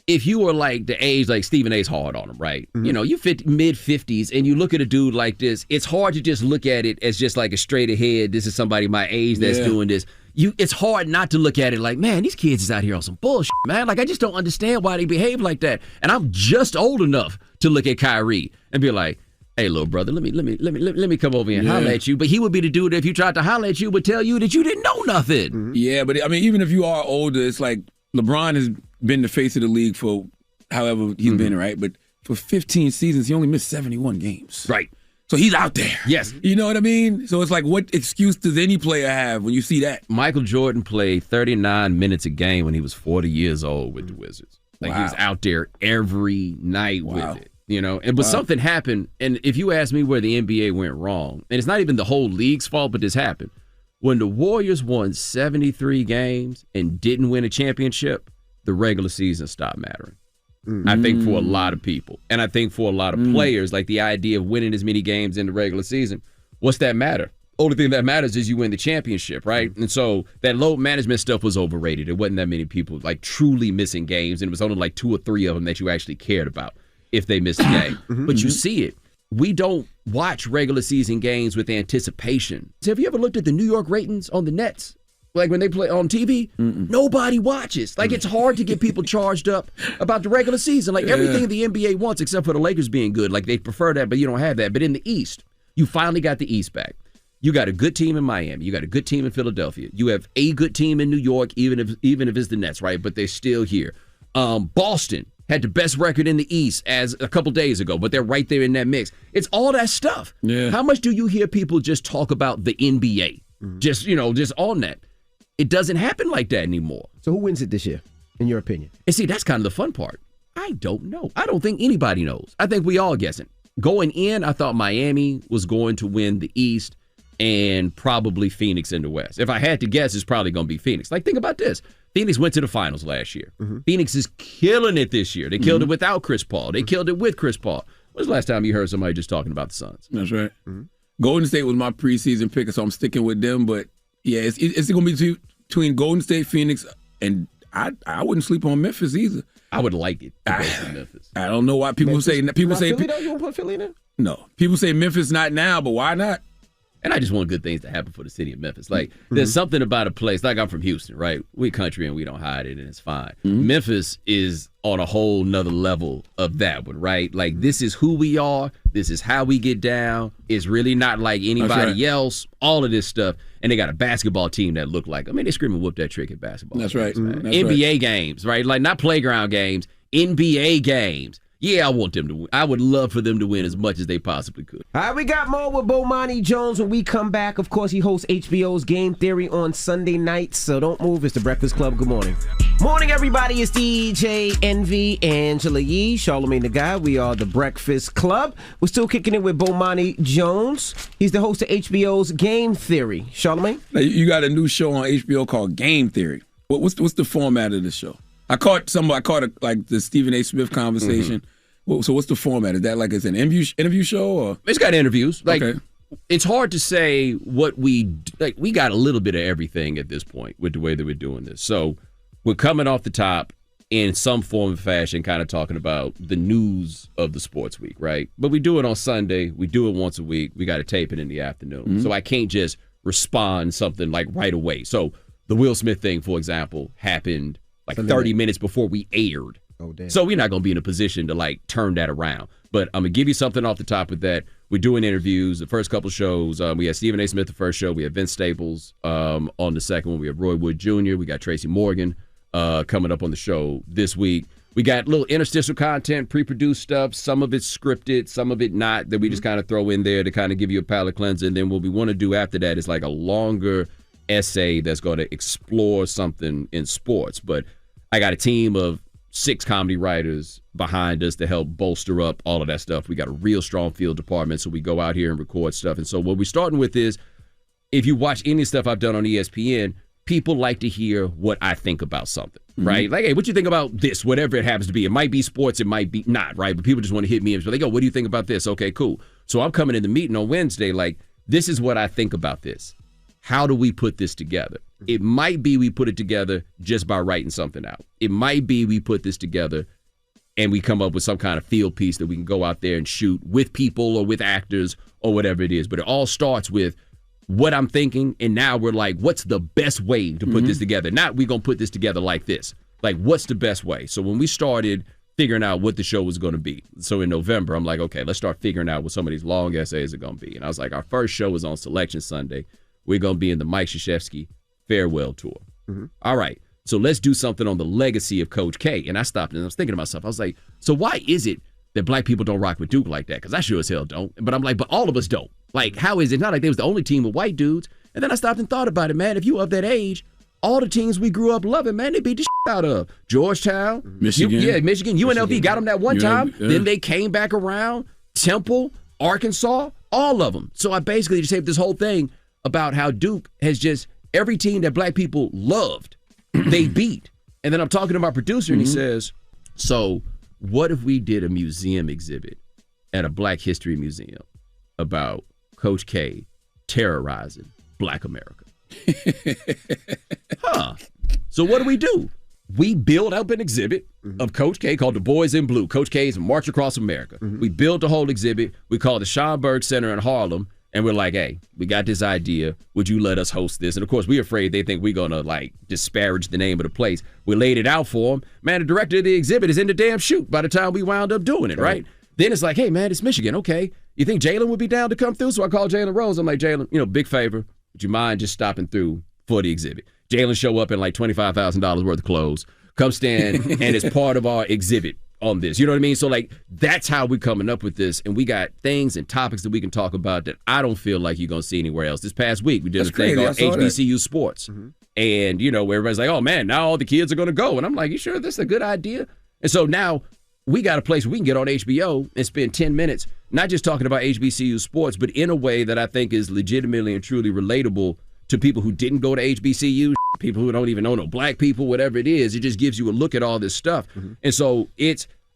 [SPEAKER 18] if you were like the age, like Stephen A's hard on him, right? You know, you mid-50s, and you look at a dude like this, it's hard to just look at it as just like a straight ahead, this is somebody my age that's doing this. It's hard not to look at it like, man, these kids is out here on some bullshit, man. Like, I just don't understand why they behave like that. And I'm just old enough to look at Kyrie and be like, hey, little brother, let me come over here and holler at you. But he would be the dude that if you tried to holler at you would tell you that you didn't know nothing.
[SPEAKER 1] Yeah, but I mean, even if you are older, it's like LeBron has been the face of the league for however he's been, right? But for 15 seasons, he only missed 71 games.
[SPEAKER 18] Right.
[SPEAKER 1] So he's out there.
[SPEAKER 18] Yes.
[SPEAKER 1] You know what I mean? So it's like, what excuse does any player have when you see that?
[SPEAKER 18] Michael Jordan played 39 minutes a game when he was 40 years old with the Wizards. Like, he was out there every night with it. You know, but something happened. And if you ask me where the NBA went wrong, and it's not even the whole league's fault, but this happened. When the Warriors won 73 games and didn't win a championship, the regular season stopped mattering. I think for a lot of people. And I think for a lot of players, like the idea of winning as many games in the regular season, what's that matter? Only thing that matters is you win the championship, right? And so that load management stuff was overrated. It wasn't that many people like truly missing games, and it was only like 2 or 3 of them that you actually cared about if they missed a game. But you see it. We don't watch regular season games with anticipation. So have you ever looked at the New York ratings on the Nets? Like when they play on TV, nobody watches. Like, it's hard to get people charged up about the regular season. Like, everything the NBA wants, except for the Lakers being good. Like, they prefer that, but you don't have that. But in the East, you finally got the East back. You got a good team in Miami. You got a good team in Philadelphia. You have a good team in New York, even if it's the Nets, right? But they're still here. Boston had the best record in the East as a couple days ago, but they're right there in that mix. It's all that stuff.
[SPEAKER 1] Yeah.
[SPEAKER 18] How much do you hear people just talk about the NBA? Just on that. It doesn't happen like that anymore.
[SPEAKER 2] So who wins it this year, in your opinion?
[SPEAKER 18] And see, that's kind of the fun part. I don't know. I don't think anybody knows. I think we all guessing. Going in, I thought Miami was going to win the East and probably Phoenix in the West. If I had to guess, it's probably going to be Phoenix. Like, think about this. Phoenix went to the finals last year. Phoenix is killing it this year. They killed it without Chris Paul. They killed it with Chris Paul. When's the last time you heard somebody just talking about the Suns?
[SPEAKER 1] That's right. Golden State was my preseason pick, so I'm sticking with them. But yeah, it's going to be between Golden State, Phoenix, and I wouldn't sleep on Memphis either.
[SPEAKER 18] I would like it to go to Memphis.
[SPEAKER 1] I don't know why people say
[SPEAKER 2] Philly, though? You won't put Philly in there?
[SPEAKER 1] No. People say Memphis not now, but why not?
[SPEAKER 18] And I just want good things to happen for the city of Memphis. Like, there's something about a place, like I'm from Houston, right? We country and we don't hide it, and it's fine. Memphis is on a whole nother level of that one, right? Like, this is who we are. This is how we get down. It's really not like anybody else. All of this stuff. And they got a basketball team that look like, I mean, they scream and whoop that trick at basketball.
[SPEAKER 1] That's right. That's
[SPEAKER 18] NBA games, right? Like, not playground games, NBA games. Yeah, I want them to win. I would love for them to win as much as they possibly could.
[SPEAKER 2] All right, we got more with Bomani Jones when we come back. Of course, he hosts HBO's Game Theory on Sunday nights, so don't move. It's The Breakfast Club. Good morning. Morning, everybody. It's DJ Envy, Angela Yee, Charlamagne the Guy. We are The Breakfast Club. We're still kicking it with Bomani Jones. He's the host of HBO's Game Theory. Charlamagne?
[SPEAKER 1] Now, you got a new show on HBO called Game Theory. What's the format of the show? I caught like the Stephen A. Smith conversation. Well, so what's the format? Is that like it's an interview show? Or?
[SPEAKER 18] It's got interviews. Like,
[SPEAKER 1] okay.
[SPEAKER 18] It's hard to say what we got a little bit of everything at this point with the way that we're doing this. So we're coming off the top in some form of fashion, kind of talking about the news of the sports week, right? But we do it on Sunday. We do it once a week. We got to tape it in the afternoon. So I can't just respond something like right away. So the Will Smith thing, for example, happened like 30 minutes before we aired.
[SPEAKER 2] Oh, damn.
[SPEAKER 18] So we're not going to be in a position to like turn that around. But I'm going to give you something off the top with that. We're doing interviews. The first couple shows, we had Stephen A. Smith the first show. We had Vince Staples on the second one. We have Roy Wood Jr. We got Tracy Morgan coming up on the show this week. We got little interstitial content, pre-produced stuff. Some of it's scripted, some of it not, that we just kind of throw in there to kind of give you a palate cleanser. And then what we want to do after that is like a longer essay that's going to explore something in sports. But I got a team of 6 comedy writers behind us to help bolster up all of that stuff. We got a real strong field department, so we go out here and record stuff. And so what we're starting with is, if you watch any stuff I've done on ESPN, people like to hear what I think about something, right? Like, hey, what you think about this, whatever it happens to be. It might be sports, it might be not, right? But people just want to hit me and be like, oh, what do you think about this? Okay, cool. So I'm coming in the meeting on Wednesday like, this is what I think about this. How do we put this together? It might be we put it together just by writing something out. It might be we put this together and we come up with some kind of field piece that we can go out there and shoot with people or with actors or whatever it is. But it all starts with what I'm thinking, and now we're like, what's the best way to put this together? Not we're going to put this together like this. Like, what's the best way? So when we started figuring out what the show was going to be, so in November, I'm like, okay, let's start figuring out what some of these long essays are going to be. And I was like, our first show is on Selection Sunday. We're going to be in the Mike Krzyzewski farewell tour. All right, so let's do something on the legacy of Coach K. And I stopped and I was thinking to myself, I was like, so why is it that black people don't rock with Duke like that? Because I sure as hell don't. But I'm like, but all of us don't. Like, how is it? Not like they was the only team with white dudes. And then I stopped and thought about it, man. If you of that age, all the teams we grew up loving, man, they beat the shit out of. Georgetown.
[SPEAKER 1] Michigan.
[SPEAKER 18] Michigan. UNLV got them that one time. Then they came back around. Temple, Arkansas, all of them. So I basically just have this whole thing about how Duke has just, every team that black people loved, they beat. And then I'm talking to my producer, and he says, so what if we did a museum exhibit at a Black History Museum about Coach K terrorizing Black America? So what do? We build up an exhibit of Coach K called The Boys in Blue. Coach K's March Across America. We built the whole exhibit. We call it the Schomburg Center in Harlem. And we're like, hey, we got this idea. Would you let us host this? And of course, we're afraid they think we're going to like disparage the name of the place. We laid it out for them. Man, the director of the exhibit is in the damn shoot by the time we wound up doing it, right? Then it's like, hey, man, it's Michigan. Okay. You think Jalen would be down to come through? So I called Jalen Rose. I'm like, Jalen, big favor. Would you mind just stopping through for the exhibit? Jalen show up in like $25,000 worth of clothes. Come stand and it's part of our exhibit on this. You know what I mean? So like, that's how we're coming up with this. And we got things and topics that we can talk about that I don't feel like you're going to see anywhere else. This past week, we did a thing on HBCU sports. And, where everybody's like, oh man, now all the kids are going to go. And I'm like, you sure this is a good idea? And so now we got a place where we can get on HBO and spend 10 minutes, not just talking about HBCU sports, but in a way that I think is legitimately and truly relatable to people who didn't go to HBCU, people who don't even know no black people, whatever it is. It just gives you a look at all this stuff. And so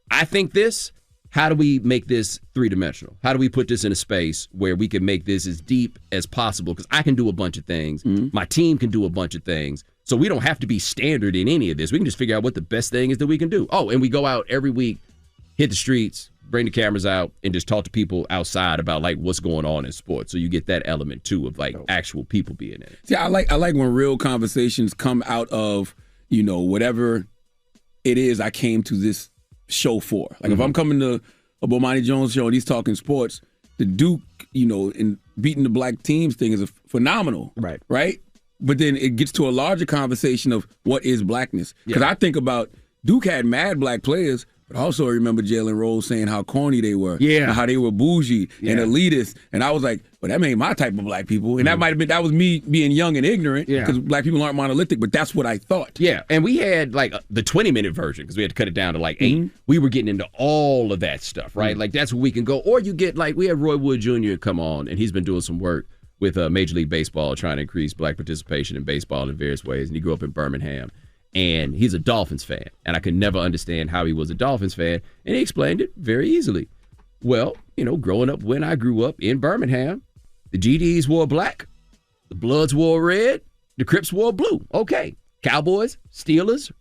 [SPEAKER 18] I think this, how do we make this three-dimensional? How do we put this in a space where we can make this as deep as possible? Because I can do a bunch of things. My team can do a bunch of things. So we don't have to be standard in any of this. We can just figure out what the best thing is that we can do. Oh, and we go out every week, hit the streets, bring the cameras out, and just talk to people outside about like what's going on in sports. So you get that element too of like actual people being in it.
[SPEAKER 1] See, I like when real conversations come out of, you know, whatever it is I came to this show for. Like if I'm coming to a Bomani Jones show and he's talking sports, the Duke, you know, and beating the black teams thing is phenomenal. Right? But then it gets to a larger conversation of what is blackness. Because I think about Duke had mad black players, but I also remember Jalen Rose saying how corny they were. And how they were bougie and elitist. And I was like, well, that ain't my type of black people. And that was me being young and ignorant because black people aren't monolithic, but that's what I thought.
[SPEAKER 18] Yeah, and we had like the 20-minute version because we had to cut it down to like 8. We were getting into all of that stuff, right? Like that's where we can go. Or you get like, we had Roy Wood Jr. come on, and he's been doing some work with Major League Baseball trying to increase black participation in baseball in various ways. And he grew up in Birmingham. And he's a Dolphins fan. And I could never understand how he was a Dolphins fan. And he explained it very easily. Well, you know, growing up when I grew up in Birmingham, the GDs wore black, the Bloods wore red, the Crips wore blue. Okay. Cowboys, Steelers,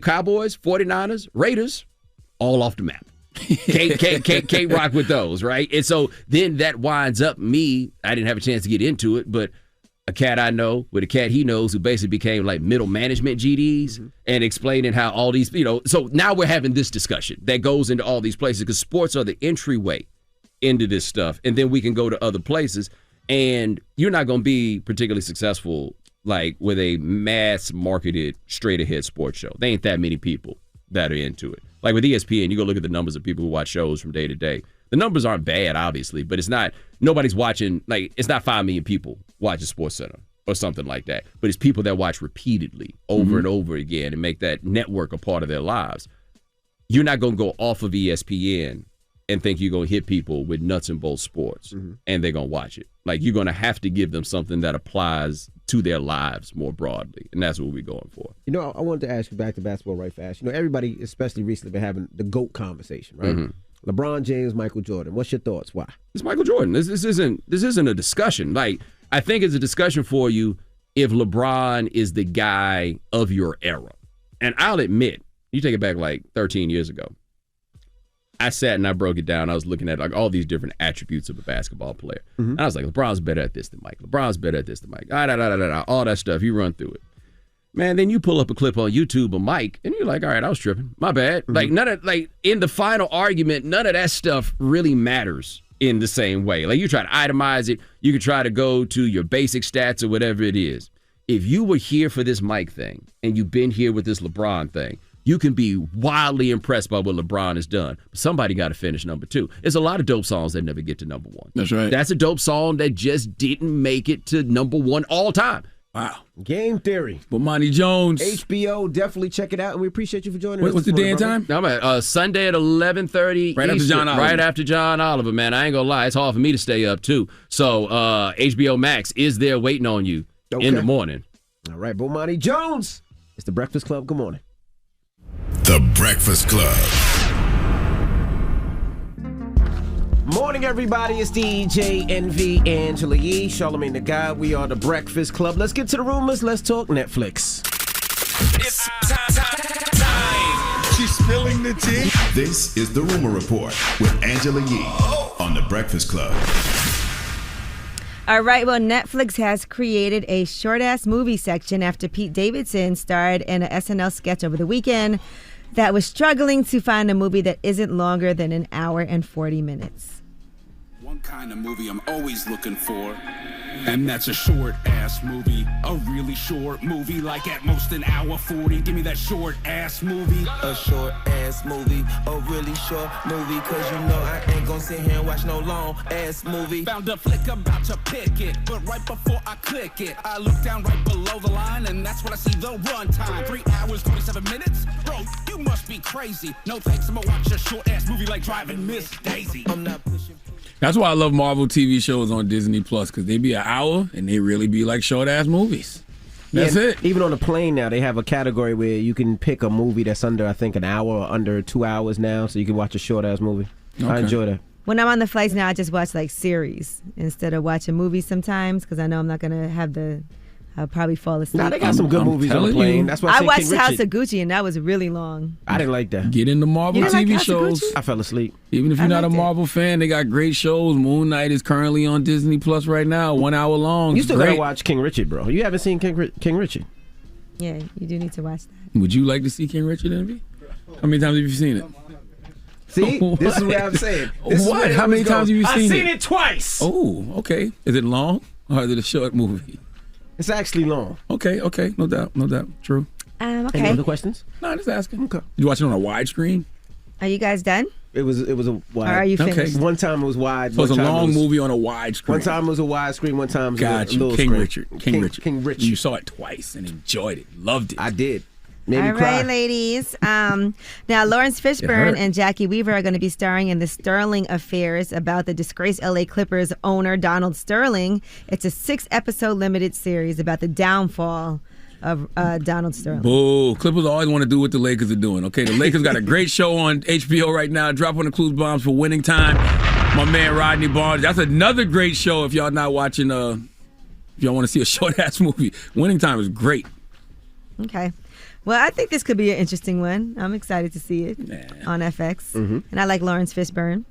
[SPEAKER 18] Cowboys, 49ers, Raiders, all off the map. Can't rock with those, right? And so then that winds up me. I didn't have a chance to get into it, but a cat I know with a cat he knows who basically became like middle management GDs and explaining how all these, you know, so now we're having this discussion that goes into all these places because sports are the entryway into this stuff. And then we can go to other places and you're not going to be particularly successful like with a mass marketed straight ahead sports show. There ain't that many people that are into it. Like with ESPN, you go look at the numbers of people who watch shows from day to day. The numbers aren't bad, obviously, but it's not, nobody's watching, like, it's not 5 million people watching SportsCenter or something like that. But it's people that watch repeatedly over and over again and make that network a part of their lives. You're not going to go off of ESPN and think you're going to hit people with nuts and bolts sports and they're going to watch it. Like, you're going to have to give them something that applies to their lives more broadly. And that's what we're going for.
[SPEAKER 2] You know, I wanted to ask you back to basketball right fast. You know, everybody, especially recently, been having the GOAT conversation, right? LeBron James, Michael Jordan. What's your thoughts? Why?
[SPEAKER 18] It's Michael Jordan. This isn't a discussion. Like, I think it's a discussion for you if LeBron is the guy of your era. And I'll admit, you take it back like 13 years ago. I sat and I broke it down. I was looking at like all these different attributes of a basketball player. And I was like, LeBron's better at this than Mike. LeBron's better at this than Mike. All that stuff. You run through it. Man, then you pull up a clip on YouTube of Mike, and you're like, all right, I was tripping. My bad. Like, none of, like, in the final argument, none of that stuff really matters in the same way. Like, you try to itemize it. You can try to go to your basic stats or whatever it is. If you were here for this Mike thing, and you've been here with this LeBron thing, you can be wildly impressed by what LeBron has done. But somebody got to finish number 2. There's a lot of dope songs that never get to number 1.
[SPEAKER 1] That's right.
[SPEAKER 18] That's a dope song that just didn't make it to number 1 all time.
[SPEAKER 2] Wow. Game Theory.
[SPEAKER 1] Bomani Jones.
[SPEAKER 2] HBO, definitely check it out, and we appreciate you for joining us.
[SPEAKER 1] What's the day and time?
[SPEAKER 18] No, man, Sunday at 11:30
[SPEAKER 1] Right after John Oliver.
[SPEAKER 18] Right after John Oliver, man. I ain't gonna lie, it's hard for me to stay up, too. So HBO Max is there waiting on you in the morning.
[SPEAKER 2] All right, Bomani Jones. It's The Breakfast Club. Good morning.
[SPEAKER 4] The Breakfast Club.
[SPEAKER 2] Morning, everybody. It's DJ NV Angela Yee, Charlamagne the God. We are The Breakfast Club. Let's get to the rumors. Let's talk Netflix.
[SPEAKER 15] It's time.
[SPEAKER 4] She's spilling the tea. This is The Rumor Report with Angela Yee on The Breakfast Club.
[SPEAKER 3] All right, well, Netflix has created a short-ass movie section after Pete Davidson starred in an SNL sketch over the weekend that was struggling to find a movie that isn't longer than an hour and 40 minutes.
[SPEAKER 19] One kind of movie I'm always looking for, and that's a short-ass movie. A really short movie, like at most an hour 40. Give me that short-ass movie.
[SPEAKER 20] A short-ass movie, a really short movie, cause you know I ain't gonna sit here and watch no long-ass movie.
[SPEAKER 19] Found a flick about to pick it, but right before I click it, I look down right below the line, and that's when I see the runtime. 3 hours, 27 minutes? Bro, you must be crazy. No thanks, I'm gonna watch a short-ass movie like Driving Miss Daisy.
[SPEAKER 20] I'm not pushing.
[SPEAKER 1] That's why I love Marvel TV shows on Disney Plus, because they be an hour and they really be like short ass movies. That's it.
[SPEAKER 2] Even on the plane now, they have a category where you can pick a movie that's under, I think, an hour or under 2 hours now, so you can watch a short ass movie. I enjoy that.
[SPEAKER 3] When I'm on the flights now, I just watch like series instead of watching movies sometimes because I know I'm not going to have I'll probably fall asleep.
[SPEAKER 2] Nah, they got some good movies on the plane. That's why
[SPEAKER 3] I
[SPEAKER 2] said
[SPEAKER 3] watched
[SPEAKER 2] King
[SPEAKER 3] House
[SPEAKER 2] Richard.
[SPEAKER 3] of Gucci, and that was really long.
[SPEAKER 2] I didn't like that.
[SPEAKER 1] Get into Marvel
[SPEAKER 3] You didn't like
[SPEAKER 1] TV
[SPEAKER 3] House of
[SPEAKER 1] shows.
[SPEAKER 3] Gucci?
[SPEAKER 2] I fell asleep.
[SPEAKER 1] Even if you're
[SPEAKER 3] I
[SPEAKER 1] not a
[SPEAKER 3] liked it.
[SPEAKER 1] Marvel fan, they got great shows. Moon Knight is currently on Disney Plus right now, 1 hour long.
[SPEAKER 2] You
[SPEAKER 1] It's
[SPEAKER 2] still
[SPEAKER 1] great.
[SPEAKER 2] gotta watch King Richard, bro. You haven't seen King Richard?
[SPEAKER 3] Yeah, you do need to watch that.
[SPEAKER 1] Would you like to see King Richard, Envy? How many times have you seen it?
[SPEAKER 2] See, this is what I'm saying. This is
[SPEAKER 1] What?
[SPEAKER 2] where it
[SPEAKER 1] How many
[SPEAKER 2] was going.
[SPEAKER 1] times have you
[SPEAKER 2] I've
[SPEAKER 1] seen
[SPEAKER 2] seen
[SPEAKER 1] it?
[SPEAKER 2] it twice.
[SPEAKER 1] Oh, okay. Is it long or is it a short movie?
[SPEAKER 2] It's actually long.
[SPEAKER 1] Okay, no doubt, True.
[SPEAKER 3] Okay.
[SPEAKER 2] Any other questions?
[SPEAKER 1] No, just asking. Okay. You watch it on a widescreen?
[SPEAKER 3] Are you guys done?
[SPEAKER 2] It was a wide.
[SPEAKER 3] Or are you finished?
[SPEAKER 2] One time it was wide.
[SPEAKER 1] So it's a
[SPEAKER 2] one time
[SPEAKER 1] long
[SPEAKER 2] it was-
[SPEAKER 1] movie on a widescreen.
[SPEAKER 2] One time it was a widescreen. One time it was
[SPEAKER 1] Got
[SPEAKER 2] a
[SPEAKER 1] you.
[SPEAKER 2] little
[SPEAKER 1] King
[SPEAKER 2] screen.
[SPEAKER 1] Richard. King Richard. You saw it twice and enjoyed it. Loved it.
[SPEAKER 2] I did.
[SPEAKER 3] All right, ladies. Now, Lawrence Fishburne
[SPEAKER 1] hurt.
[SPEAKER 3] and Jackie Weaver are going to be starring in the Sterling Affairs about the disgraced LA Clippers owner, Donald Sterling. It's a 6-episode limited series about the downfall of Donald Sterling.
[SPEAKER 1] Boo. Clippers always want to do what the Lakers are doing. Okay, the Lakers got a great show on HBO right now. Drop on the clues bombs for Winning Time. My man Rodney Barnes. That's another great show if y'all not watching, if y'all want to see a short-ass movie. Winning Time is great.
[SPEAKER 3] Okay. Well, I think this could be an interesting one. I'm excited to see it on FX.
[SPEAKER 2] Mm-hmm.
[SPEAKER 3] And I like Lawrence Fishburne.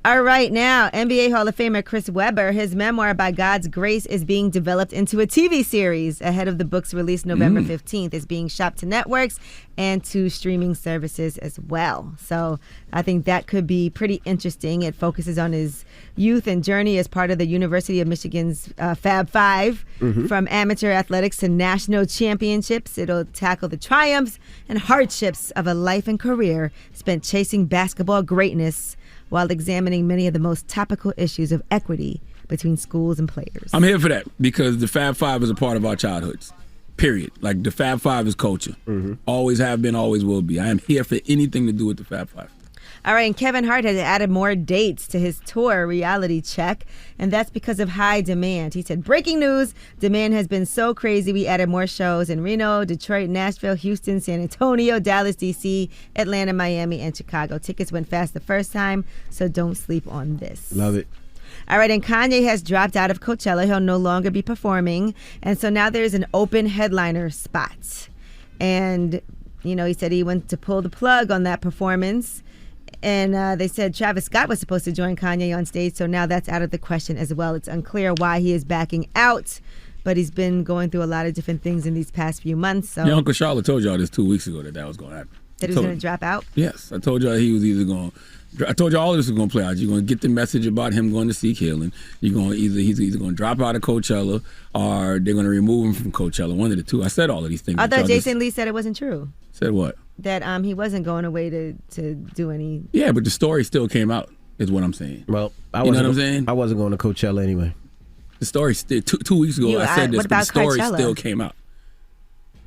[SPEAKER 3] All right, now, NBA Hall of Famer Chris Webber, his memoir, By God's Grace, is being developed into a TV series ahead of the book's release November 15th. It's being shopped to networks and to streaming services as well. So I think that could be pretty interesting. It focuses on his youth and journey as part of the University of Michigan's Fab Five, from amateur athletics to national championships. It'll tackle the triumphs and hardships of a life and career spent chasing basketball greatness while examining many of the most topical issues of equity between schools and players.
[SPEAKER 1] I'm here for that because the Fab Five is a part of our childhoods. Period. Like the Fab Five is culture. Always have been, always will be. I am here for anything to do with the Fab Five.
[SPEAKER 3] All right, and Kevin Hart has added more dates to his tour, Reality Check, and that's because of high demand. He said, breaking news, demand has been so crazy, we added more shows in Reno, Detroit, Nashville, Houston, San Antonio, Dallas, D.C., Atlanta, Miami, and Chicago. Tickets went fast the first time, so don't sleep on this.
[SPEAKER 2] Love it.
[SPEAKER 3] All right, and Kanye has dropped out of Coachella. He'll no longer be performing, and so now there's an open headliner spot. And, you know, he said he went to pull the plug on that performance. And they said Travis Scott was supposed to join Kanye on stage, so now that's out of the question as well. It's unclear why he is backing out, but he's been going through a lot of different things in these past few months. So
[SPEAKER 1] Your Uncle Charlotte told y'all this 2 weeks ago that was going to happen.
[SPEAKER 3] that he was going to drop out.
[SPEAKER 1] Yes, I told y'all he was either going. I told you all this was going to play out. You're going to get the message about him going to seek healing. You're going to he's either going to drop out of Coachella or they're going to remove him from Coachella. One of the two. I said all of these things.
[SPEAKER 3] I
[SPEAKER 1] but
[SPEAKER 3] thought
[SPEAKER 1] y'all
[SPEAKER 3] Jason Lee said it wasn't true.
[SPEAKER 1] said what?
[SPEAKER 3] That he wasn't going away to do any.
[SPEAKER 1] Yeah, but the story still came out. Is what I'm saying.
[SPEAKER 2] Well,
[SPEAKER 1] you know what I'm saying?
[SPEAKER 2] I wasn't going to Coachella anyway.
[SPEAKER 1] The story still 2 weeks ago. I said this,
[SPEAKER 3] what
[SPEAKER 1] but the
[SPEAKER 3] about
[SPEAKER 1] story
[SPEAKER 3] Coachella?
[SPEAKER 1] still came out.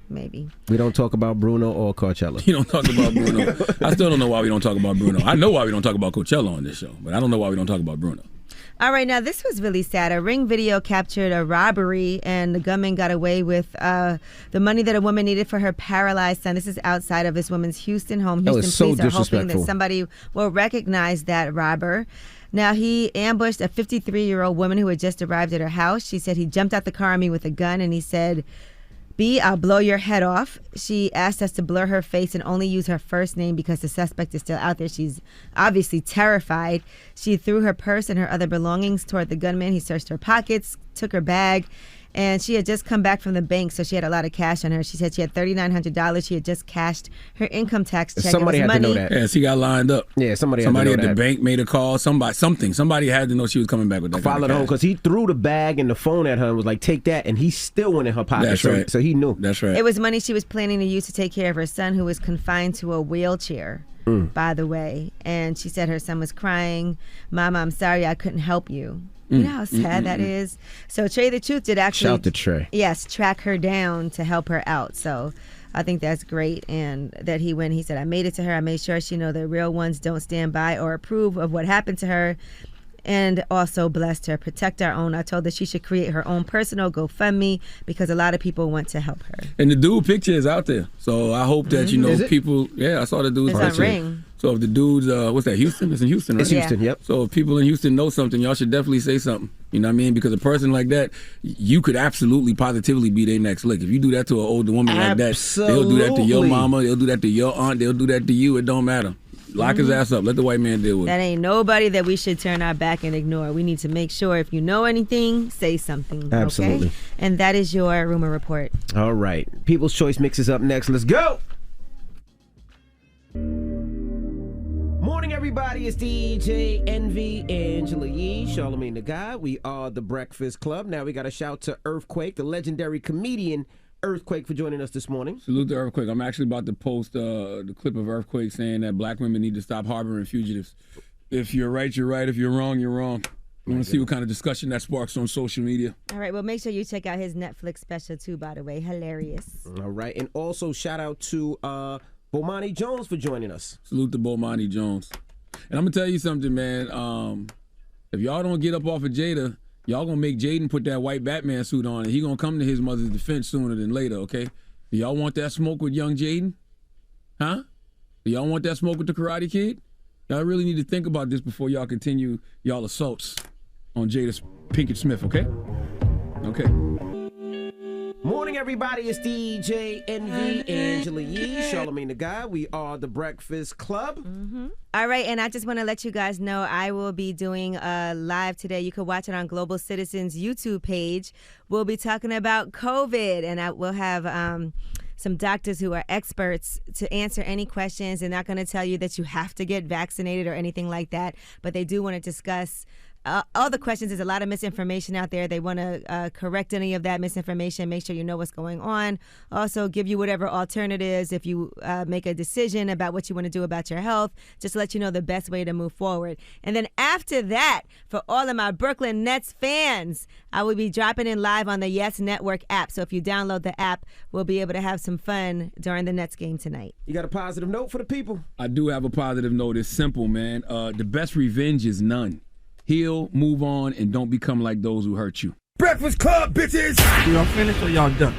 [SPEAKER 3] Maybe.
[SPEAKER 2] We don't talk about Bruno or Coachella.
[SPEAKER 1] You don't talk about Bruno. I still don't know why we don't talk about Bruno. I know why we don't talk about Coachella on this show, but I don't know why we don't talk about Bruno.
[SPEAKER 3] All right, now this was really sad. A Ring video captured a robbery, and the gunman got away with the money that a woman needed for her paralyzed son. This is outside of this woman's Houston home.
[SPEAKER 2] That
[SPEAKER 3] Houston
[SPEAKER 2] was so
[SPEAKER 3] police are hoping that
[SPEAKER 2] disrespectful.
[SPEAKER 3] somebody will recognize that robber. Now, he ambushed a 53-year-old woman who had just arrived at her house. She said he jumped out the car on me with a gun, and he said, B, I'll blow your head off. She asked us to blur her face and only use her first name because the suspect is still out there. She's obviously terrified. She threw her purse and her other belongings toward the gunman. He searched her pockets, took her bag, and she had just come back from the bank, so she had a lot of cash on her. She said she had $3,900. She had just cashed her income tax check.
[SPEAKER 2] Somebody
[SPEAKER 3] it was
[SPEAKER 2] had
[SPEAKER 3] money.
[SPEAKER 2] to know that.
[SPEAKER 1] Yeah, she got lined up.
[SPEAKER 2] Yeah, somebody had
[SPEAKER 1] at
[SPEAKER 2] to know
[SPEAKER 1] the
[SPEAKER 2] that.
[SPEAKER 1] bank made a call. Somebody had to know she was coming back with that.
[SPEAKER 2] Followed home because he threw the bag and the phone at her and was like, take that, and he still went in her pocket.
[SPEAKER 1] That's
[SPEAKER 2] so,
[SPEAKER 1] right.
[SPEAKER 2] So he knew.
[SPEAKER 1] That's right.
[SPEAKER 3] It was money she was planning to use to take care of her son, who was confined to a wheelchair, by the way. And she said her son was crying, Mama, I'm sorry I couldn't help you. You know how sad that is? So Trey the Truth did actually...
[SPEAKER 2] Shout to Trey.
[SPEAKER 3] Yes, track her down to help her out. So I think that's great. And that he went, he said, I made it to her. I made sure she know the real ones don't stand by or approve of what happened to her. And also blessed her. Protect our own. I told her she should create her own personal GoFundMe because a lot of people want to help her.
[SPEAKER 1] And the dude picture is out there. So I hope that,
[SPEAKER 2] Is it?
[SPEAKER 1] people... Yeah, I saw the dude's
[SPEAKER 3] It's on
[SPEAKER 1] picture.
[SPEAKER 3] Ring.
[SPEAKER 1] So if the dudes, what's that, Houston? It's in Houston, right?
[SPEAKER 2] It's Houston, yep.
[SPEAKER 1] So if people in Houston know something, y'all should definitely say something. You know what I mean? Because a person like that, you could absolutely, positively be their next lick. If you do that to an older woman like that, they'll do that to your mama, they'll do that to your aunt, they'll do that to you. It don't matter. Lock his ass up. Let the white man deal with it.
[SPEAKER 3] That ain't nobody that we should turn our back and ignore. We need to make sure if you know anything, say something.
[SPEAKER 2] Absolutely.
[SPEAKER 3] Okay? And that is your rumor report.
[SPEAKER 2] All right. People's Choice Mix is up next. Let's go. Morning, everybody. It's DJ Envy, Angela Yee, Charlamagne the Guy. We are the Breakfast Club. Now we got to shout to Earthquake, the legendary comedian Earthquake, for joining us this morning.
[SPEAKER 1] Salute to Earthquake. I'm actually about to post the clip of Earthquake saying that black women need to stop harboring fugitives. If you're right, you're right. If you're wrong, you're wrong. We want to see what kind of discussion that sparks on social media.
[SPEAKER 3] All right, well, make sure you check out his Netflix special, too, by the way. Hilarious.
[SPEAKER 2] All right, and also shout out to Bomani Jones for joining us.
[SPEAKER 1] Salute to Bomani Jones. And I'm going to tell you something, man. If y'all don't get up off of Jada, y'all going to make Jaden put that white Batman suit on, and he going to come to his mother's defense sooner than later, okay? Do y'all want that smoke with young Jaden? Huh? Do y'all want that smoke with the Karate Kid? Y'all really need to think about this before y'all continue y'all assaults on Jada Pinkett Smith, okay? Okay.
[SPEAKER 2] Morning, everybody. It's DJ Envy, Angela Yee, Charlamagne the Guy. We are the Breakfast Club.
[SPEAKER 3] All right, and I just want to let you guys know I will be doing a live today. You can watch it on Global Citizen's YouTube page. We'll be talking about COVID, and I will have some doctors who are experts to answer any questions. They're not going to tell you that you have to get vaccinated or anything like that, but they do want to discuss all the questions. There's a lot of misinformation out there. They want to correct any of that misinformation, make sure you know what's going on. Also give you whatever alternatives if you make a decision about what you want to do about your health, just to let you know the best way to move forward. And then after that, for all of my Brooklyn Nets fans, I will be dropping in live on the Yes Network app. So if you download the app, we'll be able to have some fun during the Nets game tonight.
[SPEAKER 2] You got a positive note for the people?
[SPEAKER 1] I do have a positive note. It's simple, man. The best revenge is none. Heal, move on, and don't become like those who hurt you.
[SPEAKER 19] Breakfast Club, bitches!
[SPEAKER 21] Y'all finished or y'all done?